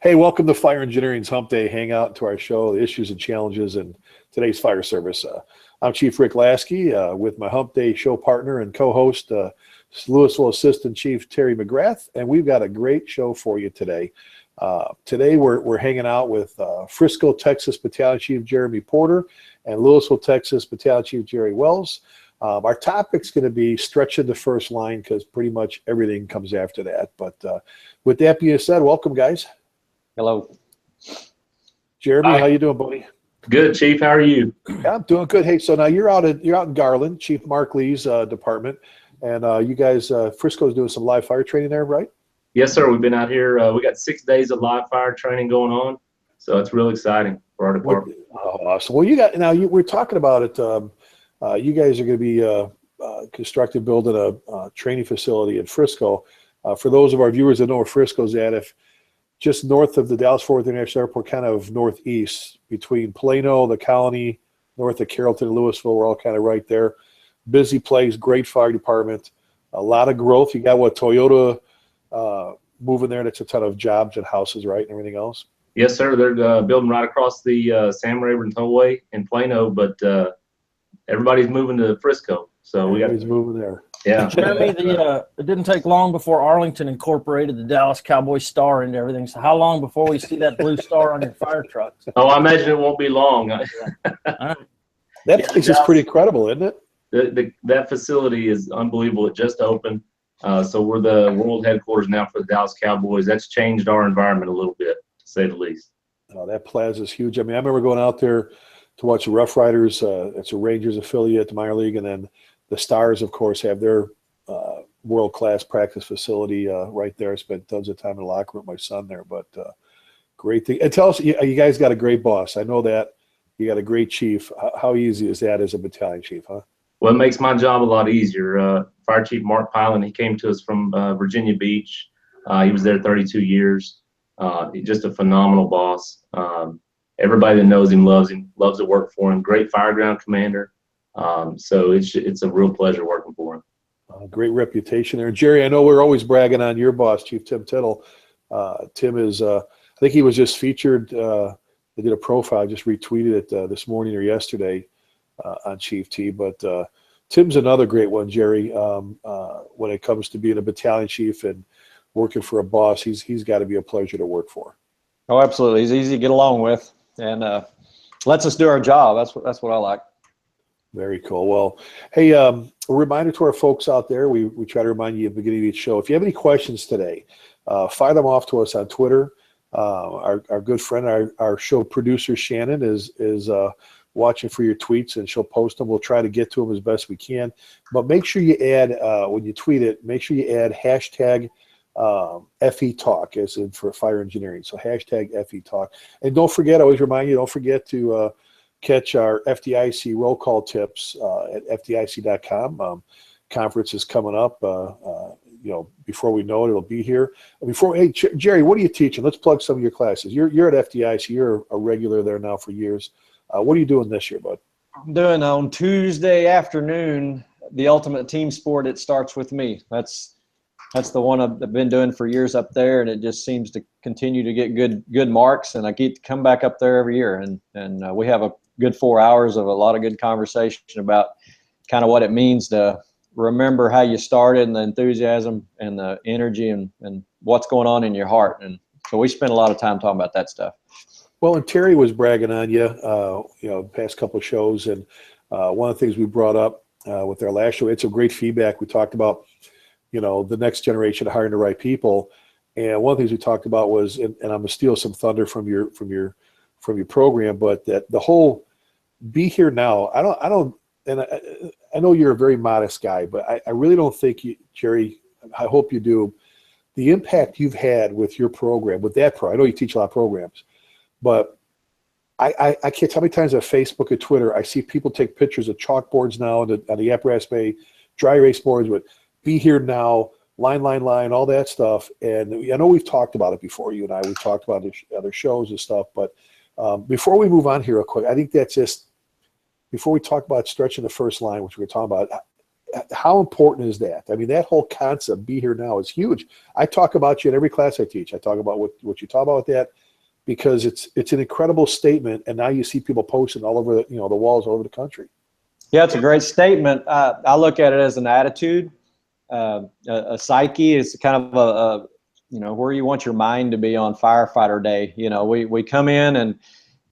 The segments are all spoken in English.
Hey, welcome to Fire Engineering's Humpday Hangout, to our show, the issues and challenges in today's fire service. I'm Chief Rick Lasky with my Humpday show partner and co-host, Louisville Assistant Chief Terry McGrath, and we've got a great show for you today. Today we're hanging out with Frisco, Texas Battalion Chief Jeremy Porter and Louisville, Texas Battalion Chief Jerry Wells. Our topic's going to be stretching the first line because pretty much everything comes after that. But with that being said, welcome, guys. Hello. Jeremy, Hi. how you doing, buddy? Good, Chief. How are you? Yeah, I'm doing good. Hey, so now you're out in Garland, Chief Mark Lee's department, and you guys, Frisco's doing some live fire training there, right? Yes, sir. We've been out here. We got 6 days of live fire training going on, so it's real exciting for our department. Oh, awesome. Well, we're talking about it. You guys are going to be building a training facility in Frisco. For those of our viewers that know where Frisco's at, if just north of the Dallas-Fort Worth International Airport, kind of northeast between Plano, the Colony, north of Carrollton and Louisville, we're all kind of right there. Busy place, great fire department, a lot of growth. You got Toyota moving there. That's a ton of jobs and houses, right, and everything else. Yes, sir. They're building right across the Sam Rayburn Tollway in Plano, but everybody's moving to Frisco, so Everybody's moving there. Yeah. Jeremy, it didn't take long before Arlington incorporated the Dallas Cowboy star into everything. So how long before we see that blue star on your fire trucks? Oh, I imagine it won't be long. That place is pretty incredible, isn't it? That facility is unbelievable. It just opened, so we're the world headquarters now for the Dallas Cowboys. That's changed our environment a little bit, to say the least. Oh, that plaza is huge. I mean, I remember going out there to watch the Rough Riders. It's a Rangers affiliate, the minor league, and then the Stars, of course, have their world-class practice facility right there. I spent tons of time in the locker room with my son there, but great thing. And tell us, you guys got a great boss. I know that. You got a great chief. How easy is that as a battalion chief, huh? Well, it makes my job a lot easier. Fire Chief Mark Pylan, he came to us from Virginia Beach. He was there 32 years. He's just a phenomenal boss. Everybody that knows him, loves to work for him. Great fireground commander. So it's a real pleasure working for him. Great reputation there. And Jerry, I know we're always bragging on your boss, Chief Tim Tittle. Tim is, I think he was just featured. They did a profile, I just retweeted it this morning or yesterday on Chief T. But Tim's another great one, Jerry. When it comes to being a battalion chief and working for a boss, he's got to be a pleasure to work for. Oh, absolutely. He's easy to get along with, and lets us do our job. That's what I like. Very cool. Well, hey, a reminder to our folks out there, we try to remind you at the beginning of each show, if you have any questions today, fire them off to us on Twitter. Our good friend, our show producer, Shannon, is watching for your tweets, and she'll post them. We'll try to get to them as best we can. But make sure you add, when you tweet it, make sure you add hashtag FE Talk, as in for fire engineering. So hashtag FE Talk. And don't forget, I always remind you, don't forget to catch our FDIC roll call tips at FDIC.com. Conference is coming up. Before we know it, it'll be here. Hey, Jerry, what are you teaching? Let's plug some of your classes. You're at FDIC. You're a regular there now for years. What are you doing this year, bud? I'm doing on Tuesday afternoon the ultimate team sport. It starts with me. That's the one I've been doing for years up there, and it just seems to continue to get good marks. And I get to come back up there every year, and we have a good 4 hours of a lot of good conversation about kind of what it means to remember how you started and the enthusiasm and the energy and what's going on in your heart. And so we spend a lot of time talking about that stuff. Well, and Terry was bragging on you, the past couple of shows. And one of the things we brought up with our last show, it's some great feedback. We talked about, the next generation hiring the right people. And one of the things we talked about was, and I'm gonna steal some thunder from your program, but that the whole be here now. I know you're a very modest guy, but I really don't think you, Jerry, I hope you do, the impact you've had with your program, with that I know you teach a lot of programs, but I can't tell how many times on Facebook and Twitter I see people take pictures of chalkboards now on the apparatus bay, dry erase boards with be here now, line, all that stuff. And I know we've talked about it before, you and I. We've talked about other shows and stuff, but before we move on here real quick, I think that's just, before we talk about stretching the first line, which we're talking about, how important is that? I mean, that whole concept, be here now, is huge. I talk about you in every class I teach. I talk about what you talk about with that, because it's an incredible statement, and now you see people posting all over the walls all over the country. Yeah, it's a great statement. I look at it as an attitude. A psyche is kind of a where you want your mind to be on firefighter day. We come in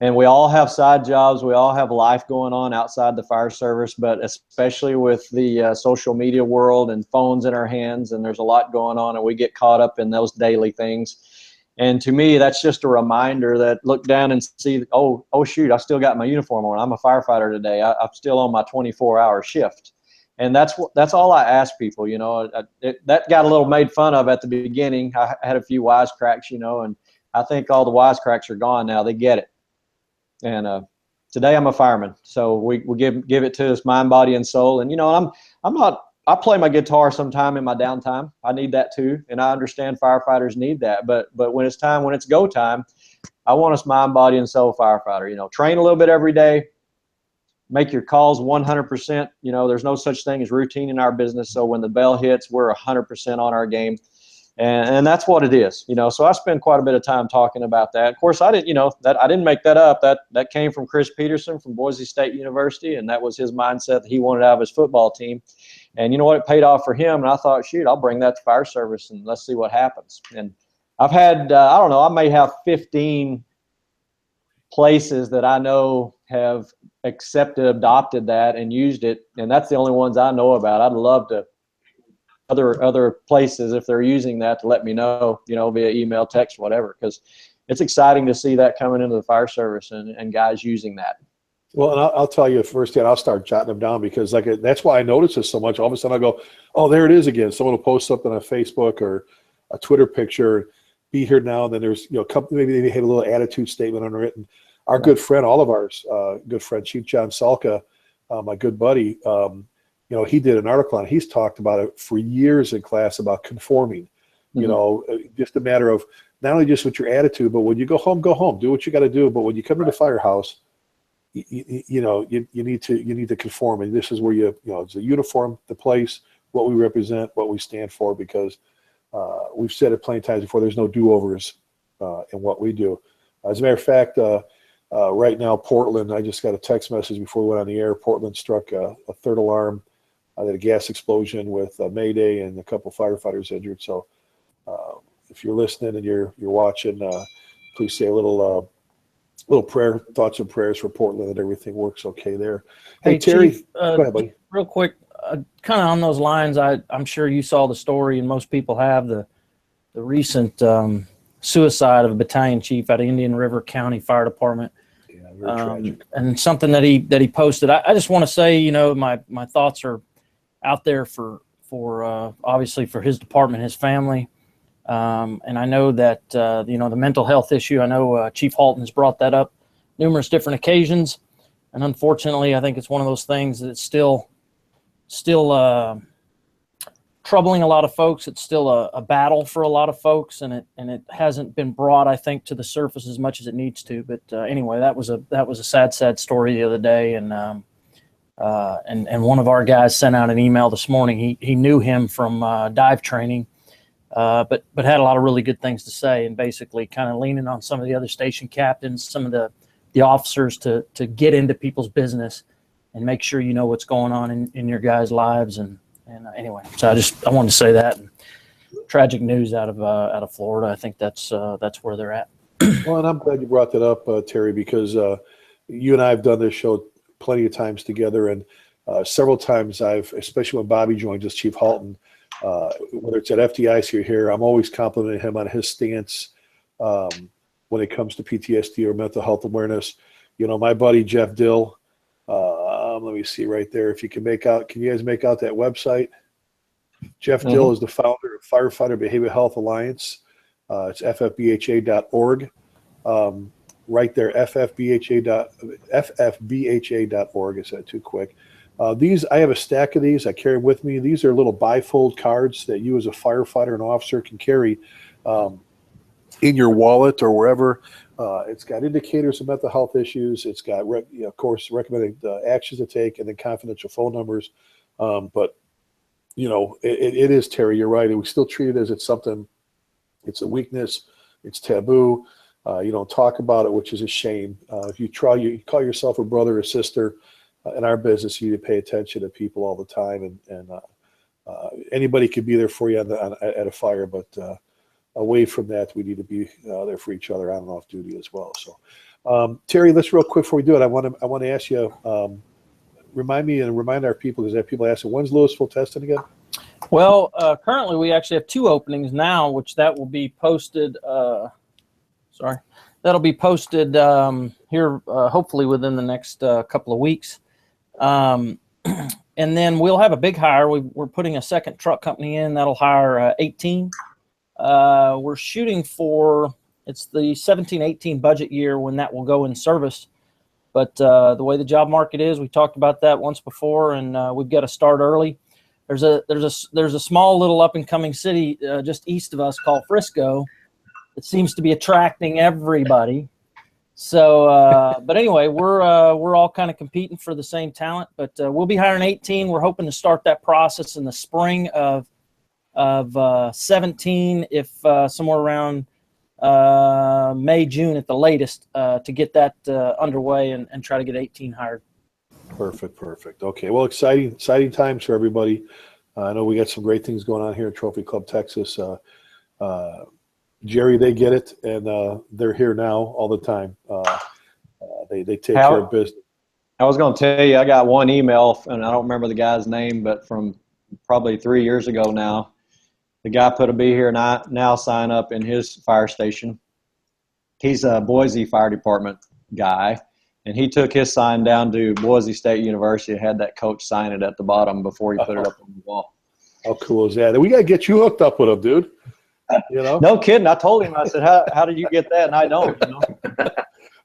and we all have side jobs. We all have life going on outside the fire service, but especially with the social media world and phones in our hands, and there's a lot going on, and we get caught up in those daily things. And to me, that's just a reminder that look down and see, oh shoot, I still got my uniform on. I'm a firefighter today. I'm still on my 24-hour shift. And that's all I ask people. That got a little made fun of at the beginning. I had a few wisecracks, and I think all the wisecracks are gone now. They get it. And today I'm a fireman, so we give it to us mind, body, and soul. And I play my guitar sometime in my downtime. I need that too, and I understand firefighters need that. But when it's go time, I want us mind, body, and soul firefighter. Train a little bit every day. Make your calls 100%. There's no such thing as routine in our business. So when the bell hits, we're 100% on our game. And that's what it is, so I spend quite a bit of time talking about that. Of course, I didn't make that up. That came from Chris Peterson from Boise State University, and that was his mindset that he wanted out of his football team. And you know what? It paid off for him. And I thought, shoot, I'll bring that to fire service and let's see what happens. And I've had, I may have 15 places that I know have adopted that and used it. And that's the only ones I know about. I'd love to other places, if they're using that, to let me know, via email, text, whatever, because it's exciting to see that coming into the fire service and guys using that. Well, and I'll tell you firsthand, I'll start jotting them down, because that's why I notice this so much. All of a sudden I go, oh, there it is again. Someone will post something on Facebook or a Twitter picture, be here now. And then there's, maybe they have a little attitude statement under it. And our good friend, all of ours, good friend, Chief John Salka, my good buddy, he did an article on it. He's talked about it for years in class about conforming, just a matter of not only just with your attitude, but when you go home, do what you got to do. But when you come to the firehouse, you need to conform. And this is where it's a uniform, the place, what we represent, what we stand for, because we've said it plenty of times before, there's no do-overs in what we do. As a matter of fact, right now, Portland, I just got a text message before we went on the air. Portland struck a third alarm. They had a gas explosion with Mayday and a couple firefighters injured. So if you're listening and you're watching, please say a little prayer, thoughts and prayers for Portland, that everything works okay there. Hey Terry, Chief, go ahead, buddy. Real quick, kind of on those lines, I'm sure you saw the story, and most people have, the recent suicide of a battalion chief out of Indian River County Fire Department. Yeah, very tragic. And something that he posted. I just want to say, my thoughts are out there for obviously for his department, his family. And I know that, the mental health issue, I know Chief Halton has brought that up numerous different occasions. And unfortunately, I think it's one of those things that's still troubling a lot of folks. It's still a battle for a lot of folks, and it hasn't been brought, I think, to the surface as much as it needs to. But anyway, that was a sad story the other day. And one of our guys sent out an email this morning. He knew him from dive training. But had a lot of really good things to say, and basically kind of leaning on some of the other station captains, some of the officers to get into people's business and make sure you know what's going on in your guys' lives. And anyway, so I wanted to say that. And tragic news out of Florida. I think that's where they're at. Well, and I'm glad you brought that up, Terry, because you and I have done this show plenty of times together, and several times especially when Bobby joined us, Chief Halton, whether it's at FDIC or here, I'm always complimenting him on his stance when it comes to PTSD or mental health awareness. My buddy Jeff Dill, let me see right there if you can you guys make out that website? Jeff Dill is the founder of Firefighter Behavioral Health Alliance. It's ffbha.org. Right there, ffbha.org. Is that too quick? I have a stack of these. I carry them with me. These are little bifold cards that you as a firefighter and officer can carry in your wallet or wherever. It's got indicators of mental health issues. It's got, of course, recommended actions to take, and then confidential phone numbers. But it is, Terry, you're right. We still treat it as it's something, it's a weakness, it's taboo. You don't talk about it, which is a shame. If you call yourself a brother or sister in our business, you need to pay attention to people all the time. And anybody could be there for you at a fire, but away from that, we need to be there for each other on and off duty as well. So, Terry, let's real quick before we do it, I want to ask you, remind me and remind our people, because I have people asking, when's Louisville testing again? Well, currently we actually have 2 openings now, which that will be posted. That'll be posted here hopefully within the next couple of weeks. And then we'll have a big hire. We're putting a second truck company in that'll hire 18. We're shooting for, it's the 17-18 budget year when that will go in service. But the way the job market is, we talked about that once before, and we've got to start early. There's a small little up and coming city just east of us called Frisco. It seems to be attracting everybody. So, but anyway, we're all kind of competing for the same talent. But we'll be hiring 18. We're hoping to start that process in the spring of 17, if somewhere around May, June at the latest, to get that underway and try to get 18 hired. Perfect. Okay, well, exciting times for everybody. I know we got some great things going on here at Trophy Club Texas. Jerry, they get it, and they're here now all the time. They take care of business. I was going to tell you, I got one email, and I don't remember the guy's name, but from probably 3 years ago now, the guy put a Be Here Now sign up in his fire station. He's a Boise Fire Department guy, and he took his sign down to Boise State University and had that coach sign it at the bottom before he put it up on the wall. How cool is that? We got to get you hooked up with him, dude. No kidding. I told him, I said, how did you get that? And I don't,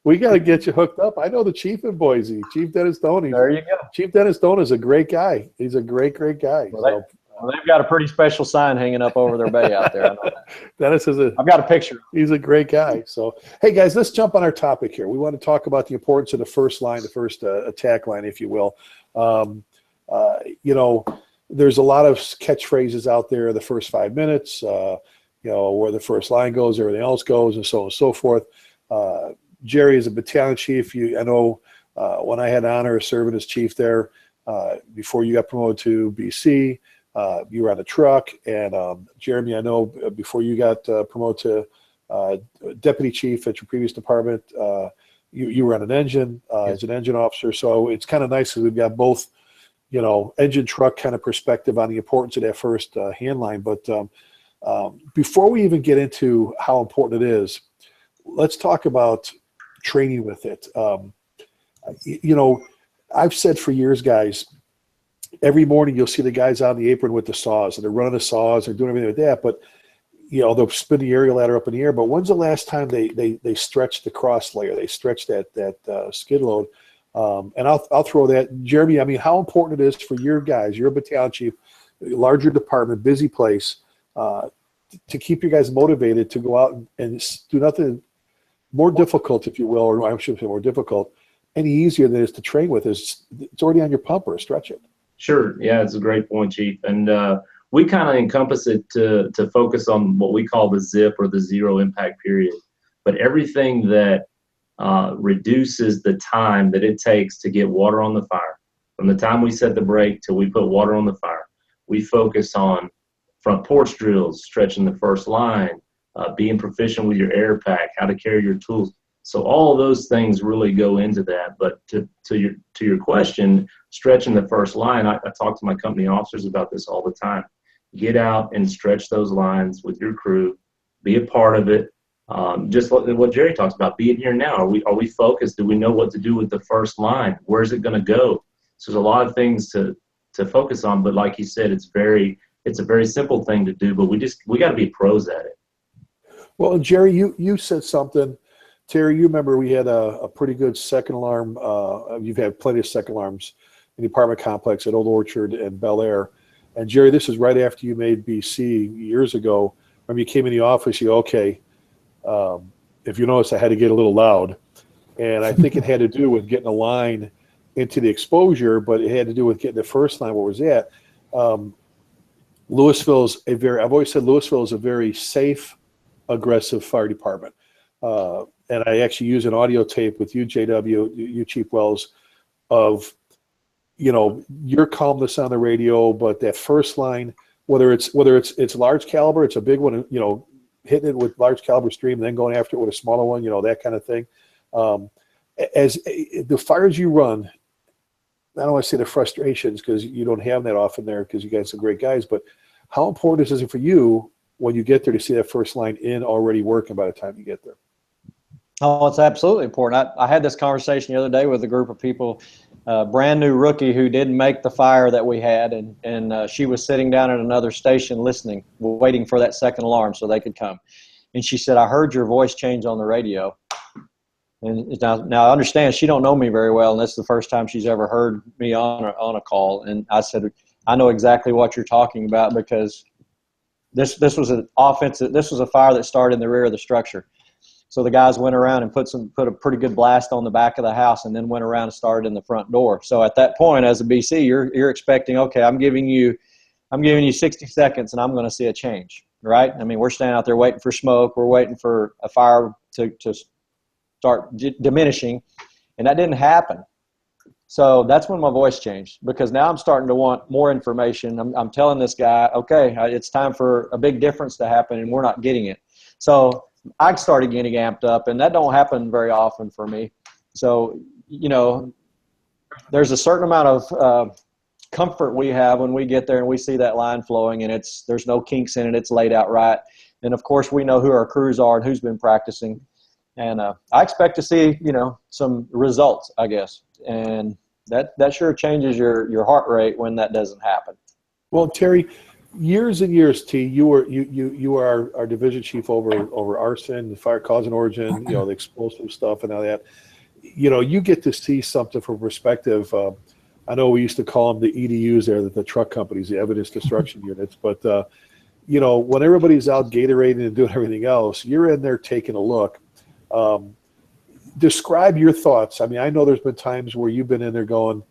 We got to get you hooked up. I know the chief in Boise, Chief Dennis Stone. There you go. Chief Dennis Stone is a great guy. He's a great guy. Well, they've got a pretty special sign hanging up over their bay out there. I know that. Dennis I've got a picture. He's a great guy. So, hey, guys, let's jump on our topic here. We want to talk about the importance of the first line, the first attack line, if you will. There's a lot of catchphrases out there, the first 5 minutes, where the first line goes, everything else goes, and so on and so forth. Jerry is a battalion chief. I know when I had the honor of serving as chief there, before you got promoted to BC, you were on a truck. And Jeremy, I know before you got promoted to deputy chief at your previous department, you were on an engine as an engine officer. So it's kind of nice because we've got both, engine truck kind of perspective on the importance of that first hand line. But before we even get into how important it is, let's talk about training with it. I've said for years, guys, every morning you'll see the guys on the apron with the saws, and they're running the saws, they're doing everything like that. But they'll spin the aerial ladder up in the air. But when's the last time they stretch the cross layer? They stretch that skid load. And I'll throw that, Jeremy. I mean, how important it is for your guys, you're a battalion chief, larger department, busy place, to keep you guys motivated to go out and do nothing more difficult, if you will, or I shouldn't say more difficult, any easier than it is to train with. It's already on your pumper. Stretch it. Sure. Yeah, it's a great point, Chief. And we kind of encompass it to focus on what we call the ZIP, or the zero impact period. But everything that reduces the time that it takes to get water on the fire, from the time we set the brake till we put water on the fire, we focus on front porch drills, stretching the first line, being proficient with your air pack, how to carry your tools. So all of those things really go into that. But to your question, stretching the first line, I talk to my company officers about this all the time. Get out and stretch those lines with your crew. Be a part of it. Just like what Jerry talks about, be it here now. Are we focused? Do we know what to do with the first line? Where's it going to go? So there's a lot of things to focus on. But like you said, it's a very simple thing to do. But we got to be pros at it. Well, Jerry, you said something. Terry, you remember we had a pretty good second alarm. You've had plenty of second alarms in the apartment complex at Old Orchard and Bel Air. And Jerry, this is right after you made BC years ago. When you came in the office, you go, okay, if you notice, I had to get a little loud. And I think it had to do with getting a line into the exposure, but it had to do with getting the first line where it was at. I've always said Louisville is a very safe, aggressive fire department. And I actually use an audio tape with you, JW, you Chief Wells, of, your calmness on the radio, but that first line, whether it's large caliber, it's a big one, hitting it with large caliber stream, and then going after it with a smaller one, that kind of thing. As the fires you run, I don't want to say the frustrations because you don't have that often there because you guys are great guys, but how important is it for you when you get there to see that first line in already working by the time you get there? Oh, it's absolutely important. I had this conversation the other day with a group of people, brand new rookie who didn't make the fire that we had, and she was sitting down at another station listening, waiting for that second alarm so they could come. And she said, "I heard your voice change on the radio." And now I understand she don't know me very well, and this is the first time she's ever heard me on a call. And I said, "I know exactly what you're talking about because this was an offensive. This was a fire that started in the rear of the structure. So the guys went around and put a pretty good blast on the back of the house, and then went around and started in the front door. So at that point, as a BC, you're expecting, okay, I'm giving you 60 seconds, and I'm going to see a change, right? I mean, we're standing out there waiting for smoke. We're waiting for a fire to start diminishing, and that didn't happen. So that's when my voice changed, because now I'm starting to want more information. I'm telling this guy, okay, it's time for a big difference to happen, and we're not getting it. So I started getting amped up, and that don't happen very often for me. So, there's a certain amount of comfort we have when we get there and we see that line flowing, and there's no kinks in it. It's laid out right. And of course we know who our crews are and who's been practicing. And I expect to see, some results, I guess. And that sure changes your heart rate when that doesn't happen. Well, Terry, years and years, T, you were our division chief over arson, the fire cause and origin, the explosive stuff and all that. You get to see something from perspective. I know we used to call them the EDUs there, the truck companies, the evidence destruction units. But, when everybody's out Gatorating and doing everything else, you're in there taking a look. Describe your thoughts. I mean, I know there's been times where you've been in there going,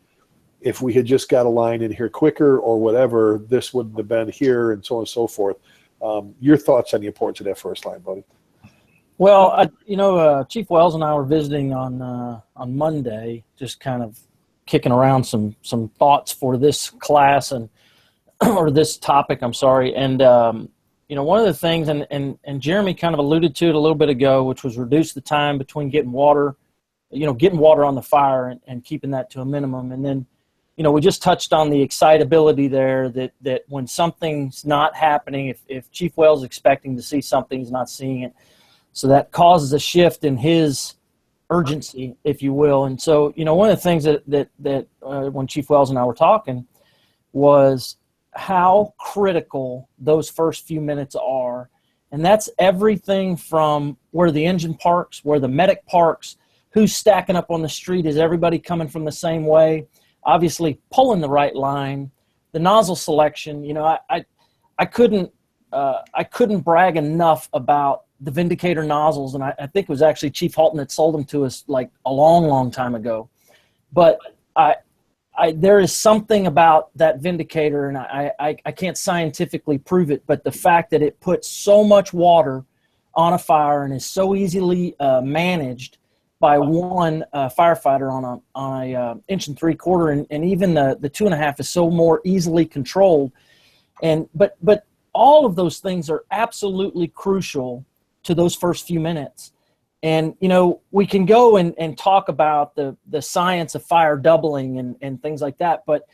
if we had just got a line in here quicker or whatever, this wouldn't have been here, and so on and so forth. Your thoughts on the importance of that first line, buddy? Well, Chief Wells and I were visiting on Monday, just kind of kicking around some thoughts for this class or this topic. I'm sorry, and one of the things, and Jeremy kind of alluded to it a little bit ago, which was reduce the time between getting water on the fire and keeping that to a minimum, and then. We just touched on the excitability there that when something's not happening, if Chief Wells is expecting to see something, he's not seeing it. So that causes a shift in his urgency, if you will. And so, one of the things that when Chief Wells and I were talking was how critical those first few minutes are. And that's everything from where the engine parks, where the medic parks, who's stacking up on the street, is everybody coming from the same way? Obviously pulling the right line, the nozzle selection. I couldn't brag enough about the Vindicator nozzles, and I think it was actually Chief Halton that sold them to us like a long time ago. But there is something about that Vindicator, and I can't scientifically prove it, but the fact that it puts so much water on a fire and is so easily managed by one firefighter on a 1 3/4 and even the 2.5 is so more easily controlled. But all of those things are absolutely crucial to those first few minutes. And, we can go and talk about the science of fire doubling and things like that. But,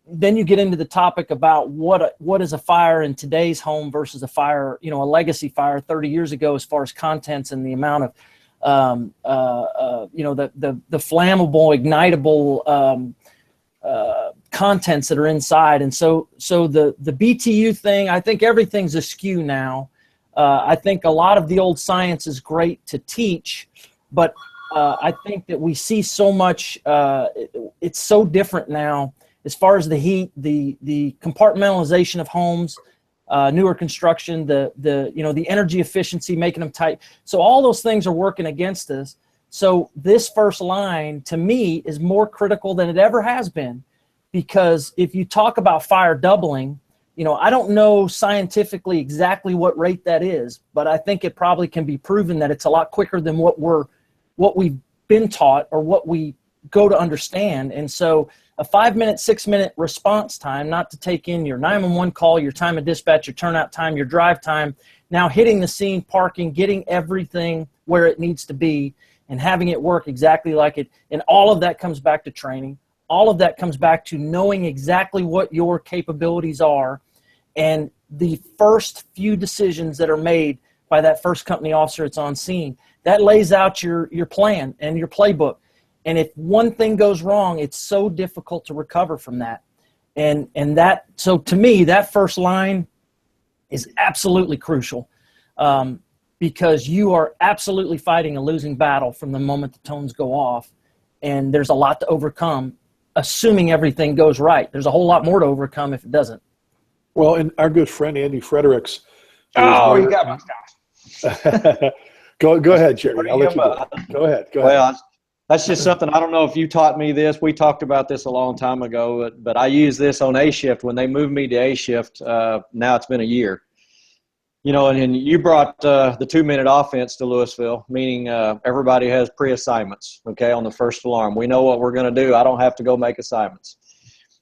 then you get into the topic about what is a fire in today's home versus a fire, a legacy fire 30 years ago, as far as contents and the amount of, the flammable, ignitable contents that are inside. And so the BTU thing, I think everything's askew now. I think a lot of the old science is great to teach, but I think that we see so much, it's so different now as far as the heat, the compartmentalization of homes, newer construction, the energy efficiency, making them tight. So all those things are working against us. So this first line, to me, is more critical than it ever has been, because if you talk about fire doubling, I don't know scientifically exactly what rate that is, but I think it probably can be proven that it's a lot quicker than what we've been taught or what we go to understand. And so a 5-minute, 6-minute response time, not to take in your 911 call, your time of dispatch, your turnout time, your drive time, now hitting the scene, parking, getting everything where it needs to be and having it work exactly like it. And all of that comes back to training. All of that comes back to knowing exactly what your capabilities are. And the first few decisions that are made by that first company officer that's on scene, that lays out your plan and your playbook. And if one thing goes wrong, it's so difficult to recover from that. And that, so to me, that first line is absolutely crucial, because you are absolutely fighting a losing battle from the moment the tones go off. And there's a lot to overcome, assuming everything goes right. There's a whole lot more to overcome if it doesn't. Well, and our good friend Andy Fredericks. Oh, you got my stuff. Go ahead, Jerry. I'll let you go. Go ahead. Well, that's just something, I don't know if you taught me this. We talked about this a long time ago, but I use this on A shift. When they moved me to A shift, now it's been a year. And you brought the 2-minute offense to Louisville, meaning everybody has pre-assignments, okay, on the first alarm. We know what we're going to do. I don't have to go make assignments.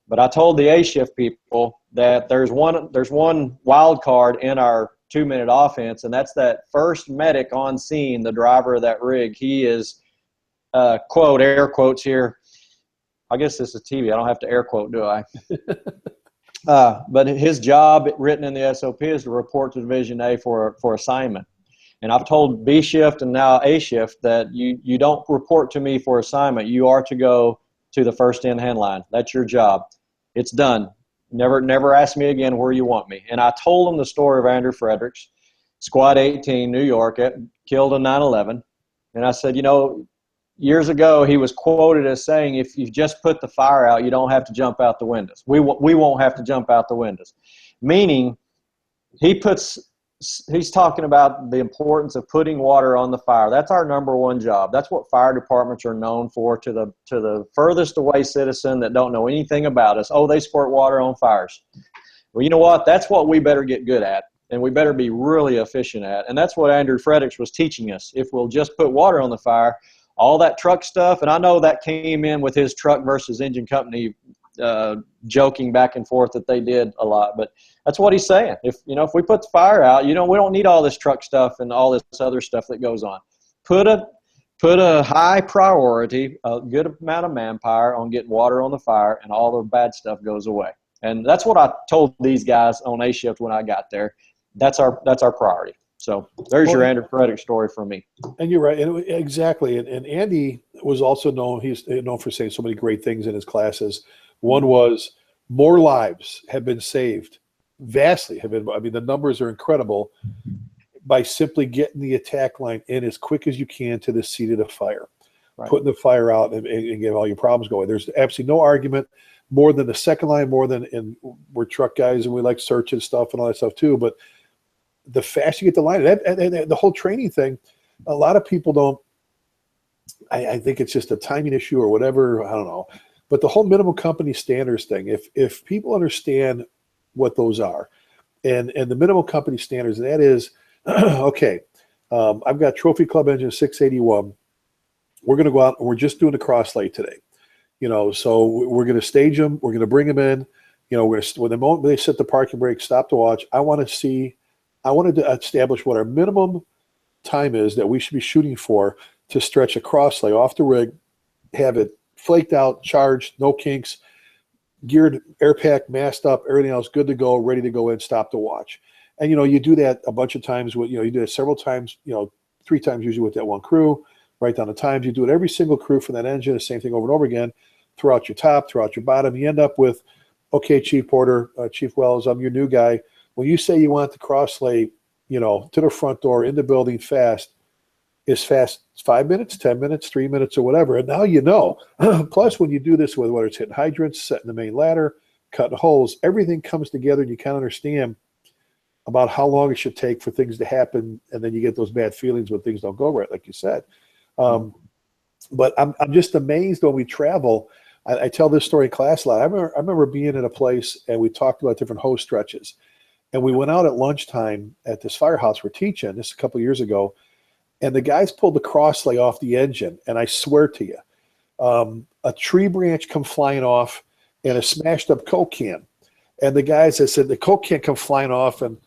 But I told the A shift people that there's one wild card in our 2-minute offense, and that's that first medic on scene, the driver of that rig. He is, quote, air quotes here. I guess this is TV. I don't have to air quote, do I? But his job written in the SOP is to report to Division A for assignment. And I've told B shift and now A shift that you don't report to me for assignment. You are to go to the first in hand line. That's your job. It's done. Never ask me again where you want me. And I told him the story of Andrew Fredericks, Squad 18, New York, killed in 9/11. And I said, years ago he was quoted as saying, if you just put the fire out, you don't have to jump out the windows. We won't have to jump out the windows. Meaning he's talking about the importance of putting water on the fire. That's our number one job. That's what fire departments are known for to the furthest away citizen that don't know anything about us. Oh, they squirt water on fires. Well, you know what? That's what we better get good at, and we better be really efficient at. And that's what Andrew Fredericks was teaching us. If we'll just put water on the fire, all that truck stuff, and I know that came in with his truck versus engine company joking back and forth that they did a lot, but that's what he's saying. If we put the fire out, we don't need all this truck stuff and all this other stuff that goes on. Put a high priority, a good amount of manpower on getting water on the fire, and all the bad stuff goes away. And that's what I told these guys on A shift when I got there. That's our priority. So there's your Andrew Fredericks story from me. And you're right. And exactly. And Andy was also known, he's known for saying so many great things in his classes. One was more lives have been saved, vastly have been. I mean, the numbers are incredible by simply getting the attack line in as quick as you can to the seat of the fire, right. Putting the fire out and get all your problems going. There's absolutely no argument more than the second line, more than, and we're truck guys and we like search and stuff and all that stuff too. But the faster you get the line, and the whole training thing, a lot of people don't, I think it's just a timing issue or whatever, I don't know. But the whole minimum company standards thing, if people understand what those are, and the minimum company standards, that is, okay, I've got Trophy Club engine 681. We're going to go out and we're just doing the cross lay today. So we're going to stage them. We're going to bring them in. When the moment they set the parking brake, stop to watch, I wanted to establish what our minimum time is that we should be shooting for to stretch a cross lay off the rig, have it flaked out, charged, no kinks, geared, air pack, masked up, everything else good to go, ready to go in, stop to watch. And, you do that a bunch of times with, you do it several times, 3 times usually with that one crew, write down the times. You do it every single crew for that engine, the same thing over and over again, throughout your top, throughout your bottom. You end up with, okay, Chief Porter, Chief Wells, I'm your new guy. When you say you want the cross lay, to the front door in the building fast, is fast 5 minutes, 10 minutes, 3 minutes, or whatever. And now Plus, when you do this with whether it's hitting hydrants, setting the main ladder, cutting holes, everything comes together and you kind of understand about how long it should take for things to happen. And then you get those bad feelings when things don't go right, like you said. But I'm just amazed when we travel I tell this story in class a lot. I remember being at a place and we talked about different hose stretches. And we went out at lunchtime at this firehouse we're teaching, this a couple of years ago, and the guys pulled the crosslay off the engine. And I swear to you, a tree branch come flying off and a smashed up Coke can. And the guys, I said, the Coke can come flying off. And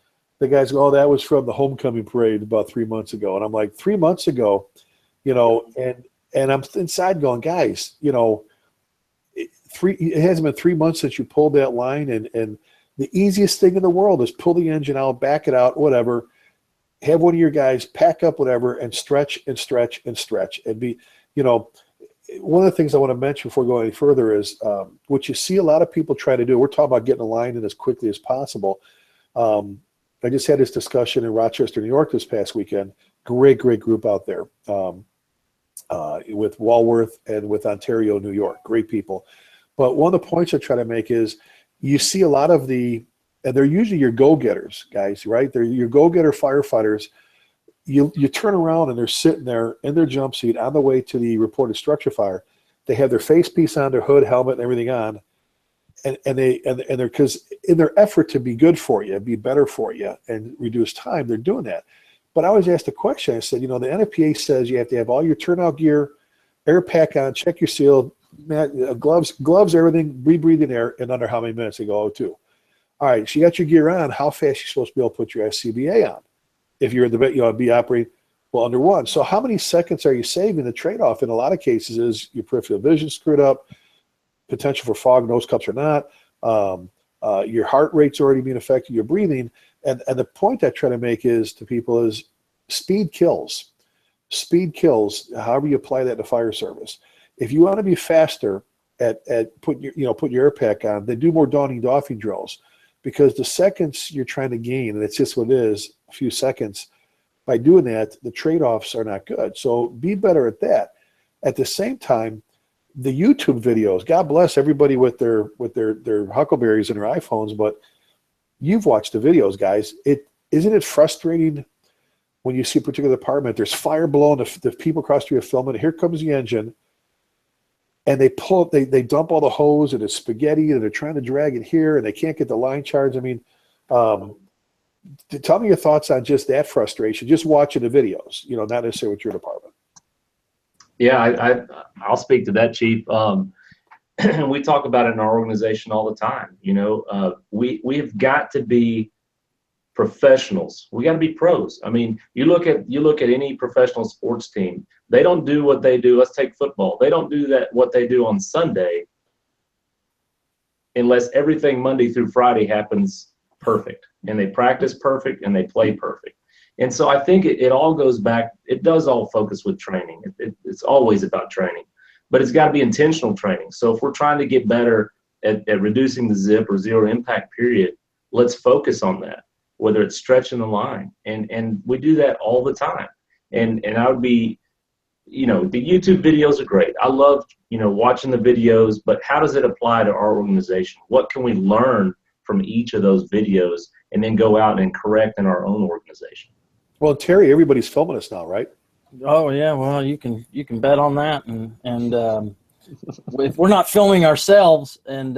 the guys go, oh, that was from the homecoming parade about 3 months ago. And I'm like, 3 months ago, and I'm inside going, guys, it hasn't been 3 months since you pulled that line. And the easiest thing in the world is pull the engine out, back it out, whatever. Have one of your guys pack up whatever and stretch and stretch and stretch and be, one of the things I want to mention before going any further is what you see a lot of people try to do. We're talking about getting a line in as quickly as possible. I just had this discussion in Rochester, New York this past weekend. Great group out there with Walworth and with Ontario, New York. Great people. But one of the points I try to make is you see a lot of and they're usually your go-getters, guys, right? They're your go-getter firefighters. You turn around and they're sitting there in their jumpsuit on the way to the reported structure fire. They have their face piece on, their hood, helmet, and everything on, and they're because in their effort to be good for you, be better for you, and reduce time, they're doing that. But I always ask the question. I said, the NFPA says you have to have all your turnout gear, air pack on, check your seal, gloves, everything, breathing air, in under how many minutes? They go, 02. All right, so you got your gear on. How fast are you supposed to be able to put your SCBA on? If you're in the be operating, well, under 1. So how many seconds are you saving? The trade-off in a lot of cases is your peripheral vision screwed up, potential for fog, nose cups or not, your heart rate's already being affected, your breathing. And the point I try to make is to people is speed kills. Speed kills, however you apply that to fire service. If you want to be faster at putting your air pack on, then do more dawning doffing drills. Because the seconds you're trying to gain, and it's just what it is, a few seconds, by doing that, the trade-offs are not good. So be better at that. At the same time, the YouTube videos, God bless everybody with their Huckleberries and their iPhones, but you've watched the videos, guys. Isn't it frustrating when you see a particular department, there's fire blowing, the people across the street are filming, here comes the engine, and they dump all the hose and it's spaghetti and they're trying to drag it here and they can't get the line charged. I mean, tell me your thoughts on just that frustration, just watching the videos, not necessarily with your department. Yeah, I'll speak to that, Chief. We talk about it in our organization all the time. We have got to be professionals. We got to be pros. I mean, you look at any professional sports team. They don't do what they do. Let's take football. They don't do what they do on Sunday unless everything Monday through Friday happens perfect, and they practice perfect and they play perfect. And so I think it all goes back. It does all focus with training. It's always about training, but it's got to be intentional training. So if we're trying to get better at reducing the zip or zero impact period, let's focus on that, whether it's stretching the line. And we do that all the time. And I would be, the YouTube videos are great. I love, watching the videos, but how does it apply to our organization? What can we learn from each of those videos and then go out and correct in our own organization? Well, Terry, everybody's filming us now, right? Oh yeah, well you can bet on that, and if we're not filming ourselves, and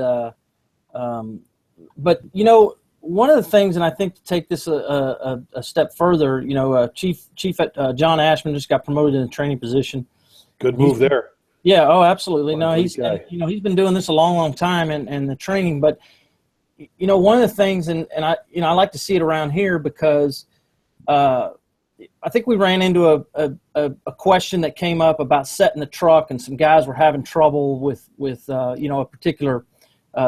but one of the things, and I think to take this a step further, Chief John Ashman just got promoted in a training position. Good move there. Yeah, oh absolutely. No, he's he's been doing this a long time and the training, but one of the things, and I like to see it around here because. I think we ran into a question that came up about setting the truck, and some guys were having trouble with a particular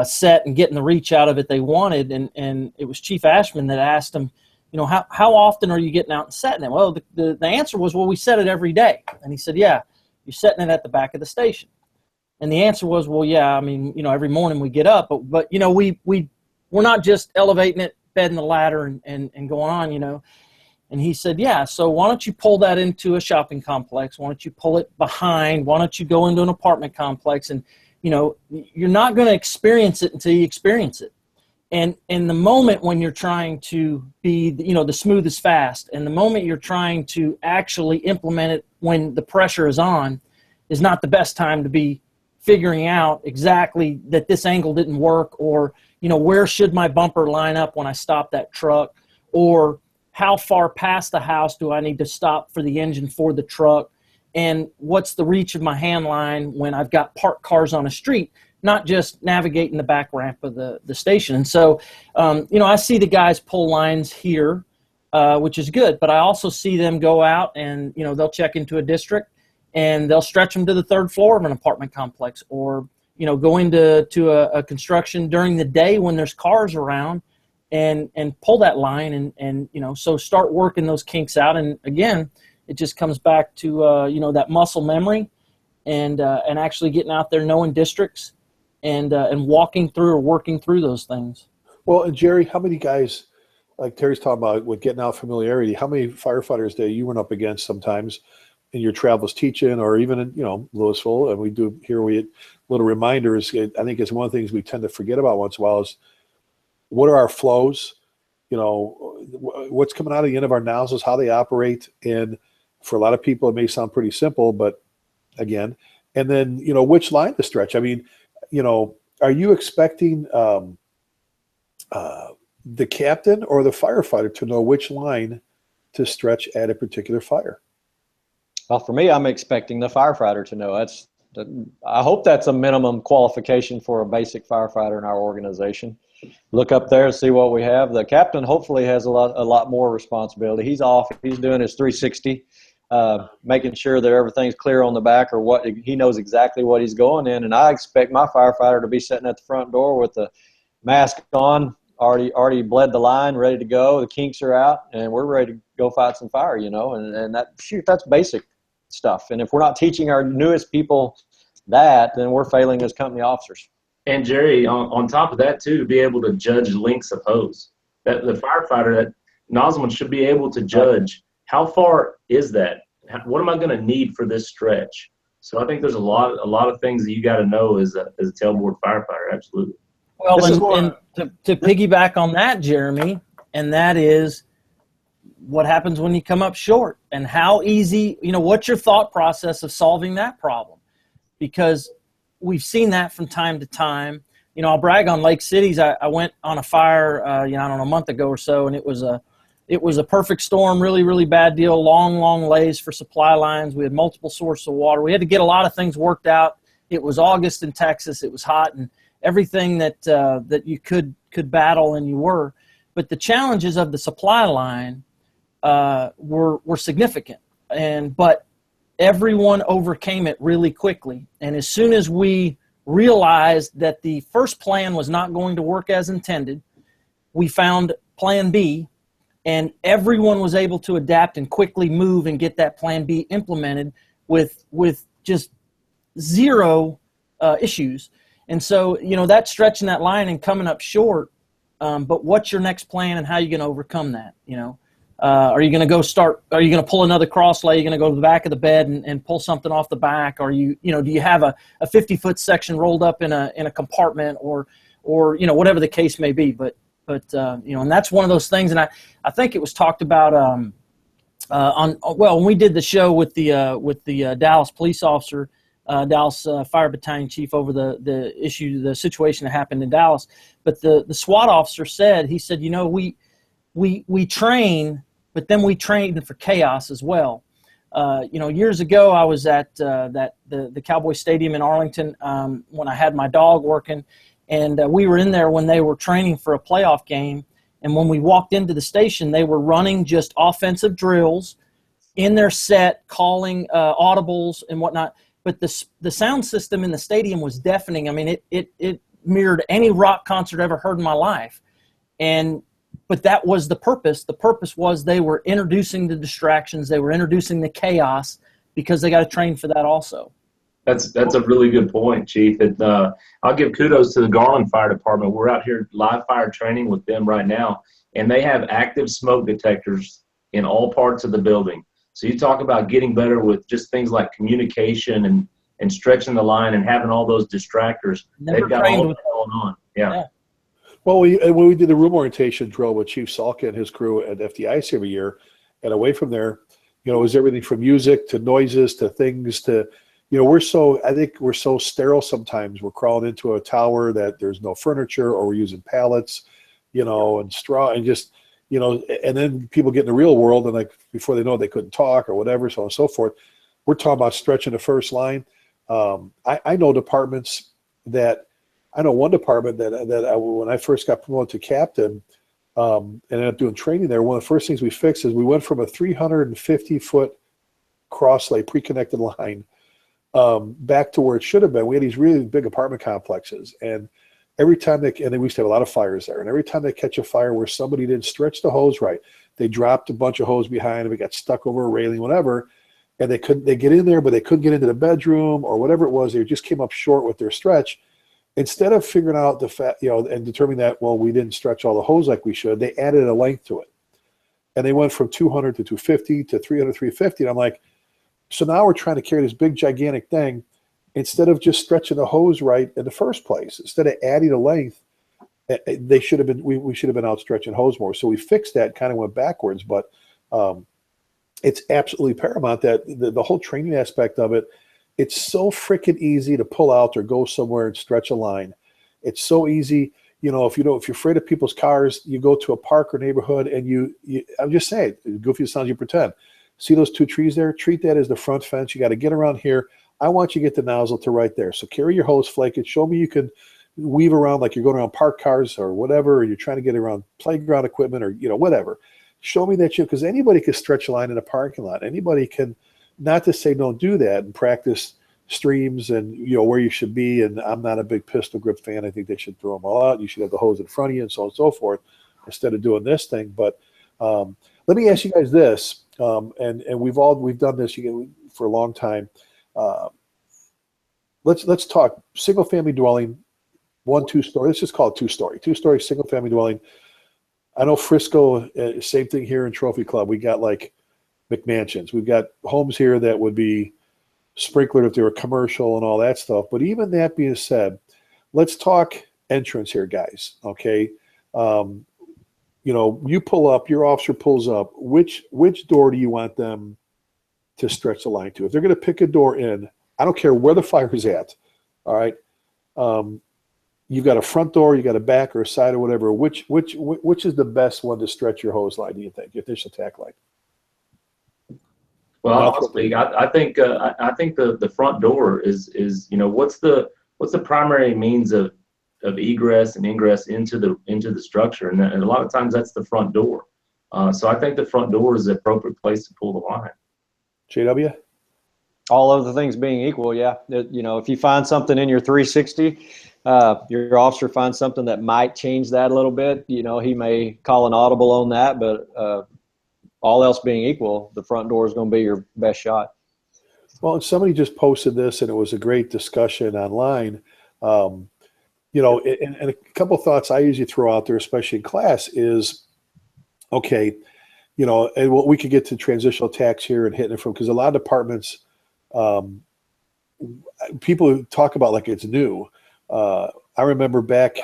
set and getting the reach out of it they wanted, and it was Chief Ashman that asked them, how often are you getting out and setting it? Well, the answer was, well, we set it every day, and he said, yeah, you're setting it at the back of the station, and the answer was, well, yeah, I mean, every morning we get up, but we're not just elevating it, bedding the ladder, and going on, And he said, yeah, so why don't you pull that into a shopping complex? Why don't you pull it behind? Why don't you go into an apartment complex? And, you're not going to experience it until you experience it. And the moment when you're trying to be, the smoothest fast, and the moment you're trying to actually implement it when the pressure is on, is not the best time to be figuring out exactly that this angle didn't work, or, where should my bumper line up when I stop that truck, or how far past the house do I need to stop for the engine for the truck, and what's the reach of my hand line when I've got parked cars on a street, not just navigating the back ramp of the station. And so, I see the guys pull lines here, which is good, but I also see them go out and, they'll check into a district and they'll stretch them to the third floor of an apartment complex, or, go into a construction during the day when there's cars around and pull that line and so start working those kinks out. And again, it just comes back to, that muscle memory and actually getting out there, knowing districts and walking through or working through those things. Well, and Jerry, how many guys, like Terry's talking about with getting out familiarity, how many firefighters that you run up against sometimes in your travels teaching, or even in, Louisville, and we do here, little reminders. I think it's one of the things we tend to forget about once in a while is what are our flows, what's coming out of the end of our nozzles, how they operate. And for a lot of people, it may sound pretty simple, but again, and then, which line to stretch. I mean, are you expecting the captain or the firefighter to know which line to stretch at a particular fire? Well, for me, I'm expecting the firefighter to know. I hope that's a minimum qualification for a basic firefighter in our organization. Look up there and see what we have. The captain hopefully has a lot more responsibility. He's off. He's doing his 360, making sure that everything's clear on the back, or what he knows exactly what he's going in. And I expect my firefighter to be sitting at the front door with the mask on, already bled the line, ready to go. The kinks are out, and we're ready to go fight some fire. And that's basic stuff. And if we're not teaching our newest people that, then we're failing as company officers. And Jerry, on top of that too, to be able to judge lengths of hose, that the firefighter, that nozzleman should be able to judge how far is that? What am I going to need for this stretch? So I think there's a lot of things that you got to know as a tailboard firefighter. Absolutely. Well, and to piggyback on that, Jeremy, and that is what happens when you come up short, and how easy, what's your thought process of solving that problem? Because we've seen that from time to time. I'll brag on Lake Cities. I went on a fire, I don't know, a month ago or so, and it was a perfect storm, really, really bad deal, long lays for supply lines. We had multiple sources of water. We had to get a lot of things worked out. It was August in Texas. It was hot, and everything that you could battle, and you were. But the challenges of the supply line were significant, but everyone overcame it really quickly. And as soon as we realized that the first plan was not going to work as intended, we found plan B, and everyone was able to adapt and quickly move and get that plan B implemented with just zero issues. And so, that's stretching that line and coming up short. But what's your next plan, and how are you going to overcome that? Are you going to are you going to pull another cross lay? Are you going to go to the back of the bed and pull something off the back? Or do you have a 50-foot section rolled up in a compartment, or whatever the case may be? But and that's one of those things. And I think it was talked about when we did the show with the Dallas police officer, Dallas Fire Battalion Chief, over the situation that happened in Dallas. But the SWAT officer said, we train, but then we train for chaos as well. Years ago, I was at the Cowboy Stadium in Arlington when I had my dog working, and we were in there when they were training for a playoff game. And when we walked into the station, they were running just offensive drills in their set, calling audibles and whatnot. But the sound system in the stadium was deafening. I mean, it mirrored any rock concert I ever heard in my life. But that was the purpose. The purpose was they were introducing the distractions. They were introducing the chaos, because they got to train for that also. That's a really good point, Chief. I'll give kudos to the Garland Fire Department. We're out here live fire training with them right now, and they have active smoke detectors in all parts of the building. So you talk about getting better with just things like communication and stretching the line and having all those distractors. They've got all that going on. Yeah. Well, when we did the room orientation drill with Chief Salka and his crew at FDIC every year, and away from there, it was everything from music to noises to things to, I think we're so sterile sometimes. We're crawling into a tower that there's no furniture, or we're using pallets, and straw, and just, and then people get in the real world, and like before they know it, they couldn't talk or whatever, so on and so forth. We're talking about stretching the first line. I know departments I know one department when I first got promoted to captain, and ended up doing training there, one of the first things we fixed is we went from a 350-foot cross-lay pre-connected line back to where it should have been. We had these really big apartment complexes, and every time and then we used to have a lot of fires there, and every time they catch a fire where somebody didn't stretch the hose right, they dropped a bunch of hose behind them, it got stuck over a railing, whatever, and they get in there, but they couldn't get into the bedroom or whatever it was. They just came up short with their stretch. Instead of figuring out the fact, and determining that, well, we didn't stretch all the hose like we should, they added a length to it. And they went from 200 to 250 to 300, 350. And I'm like, so now we're trying to carry this big, gigantic thing instead of just stretching the hose right in the first place. Instead of adding a length, we should have been out stretching hose more. So we fixed that, kind of went backwards. But it's absolutely paramount that the whole training aspect of it, it's so freaking easy to pull out or go somewhere and stretch a line. It's so easy. If you're afraid of people's cars, you go to a park or neighborhood and I'm just saying, goofy as it sounds, you pretend. See those two trees there? Treat that as the front fence. You got to get around here. I want you to get the nozzle to right there. So carry your hose, flake it. Show me you can weave around like you're going around parked cars or whatever, or you're trying to get around playground equipment or, whatever. Show me that because anybody can stretch a line in a parking lot. Anybody can, not to say don't do that and practice streams and, where you should be. And I'm not a big pistol grip fan. I think they should throw them all out. You should have the hose in front of you and so on and so forth instead of doing this thing. But let me ask you guys this. And we've done this for a long time. Let's talk single family dwelling, 1-2 story. Let's just call it 2-story single family dwelling. I know Frisco, same thing here in Trophy Club. We got like McMansions. We've got homes here that would be sprinklered if they were commercial and all that stuff. But even that being said, let's talk entrance here, guys. Okay. You pull up, your officer pulls up. Which door do you want them to stretch the line to? If they're going to pick a door in, I don't care where the fire is at. All right. You've got a front door, you got a back or a side or whatever. Which is the best one to stretch your hose line? Do you think your initial attack line? Well, I'll speak. I think the front door is what's the primary means of egress and ingress into the structure, and a lot of times that's the front door. So I think the front door is the appropriate place to pull the line. JW? All other things being equal, yeah. If you find something in your 360, your officer finds something that might change that a little bit, he may call an audible on that, but all else being equal, the front door is going to be your best shot. Well, and somebody just posted this, and it was a great discussion online. And a couple of thoughts I usually throw out there, especially in class, is okay. And what we could get to transitional attacks here and hitting it from, because a lot of departments, people talk about like it's new. I remember back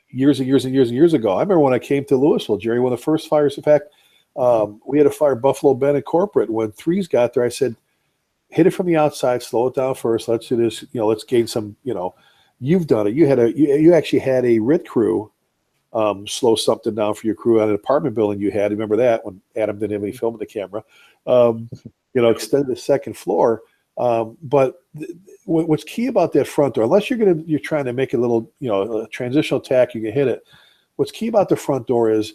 years and years and years and years ago. I remember when I came to Louisville, Jerry, one of the first fires. In fact, we had a fire Buffalo Bend at corporate. When threes got there, I said, hit it from the outside, slow it down first. Let's do this. Let's gain some. You've done it. You actually had a RIT crew slow something down for your crew on an apartment building you had. Remember that when Adam didn't have any film in the camera. Extended the second floor. But what's key about that front door, unless you're trying to make a little, a transitional attack, you can hit it. What's key about the front door is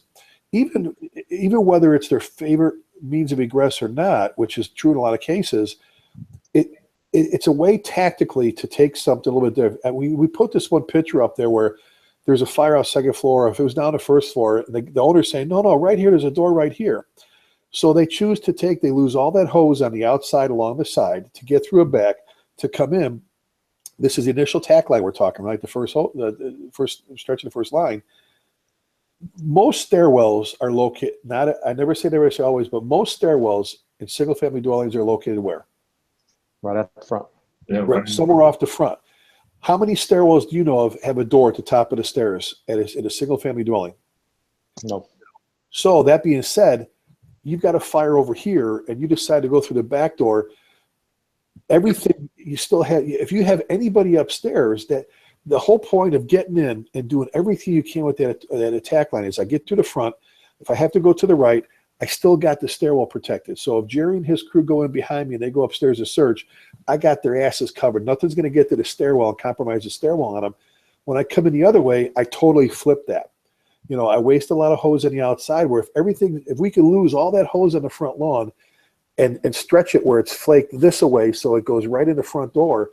even whether it's their favorite means of egress or not, which is true in a lot of cases, it's a way tactically to take something a little bit there. And we put this one picture up there where there's a fire on second floor. If it was down the first floor, the owner's saying, no, right here, there's a door right here. So they choose they lose all that hose on the outside along the side to get through a back to come in. This is the initial attack line we're talking, right? The first stretch of the first line. Most stairwells are located, I never say always, but most stairwells in single family dwellings are located where? Right at the front. Yeah, right, somewhere off the front. How many stairwells do you know of have a door at the top of the stairs in a single family dwelling? No. So that being said, you've got a fire over here and you decide to go through the back door. everything you still have. If you have anybody upstairs, that the whole point of getting in and doing everything you can with that attack line is I get to the front. If I have to go to the right, I still got the stairwell protected. So if Jerry and his crew go in behind me and they go upstairs to search, I got their asses covered. Nothing's going to get to the stairwell and compromise the stairwell on them. When I come in the other way, I totally flip that. You know, I waste a lot of hose on the outside where if we could lose all that hose on the front lawn and stretch it where it's flaked this away so it goes right in the front door,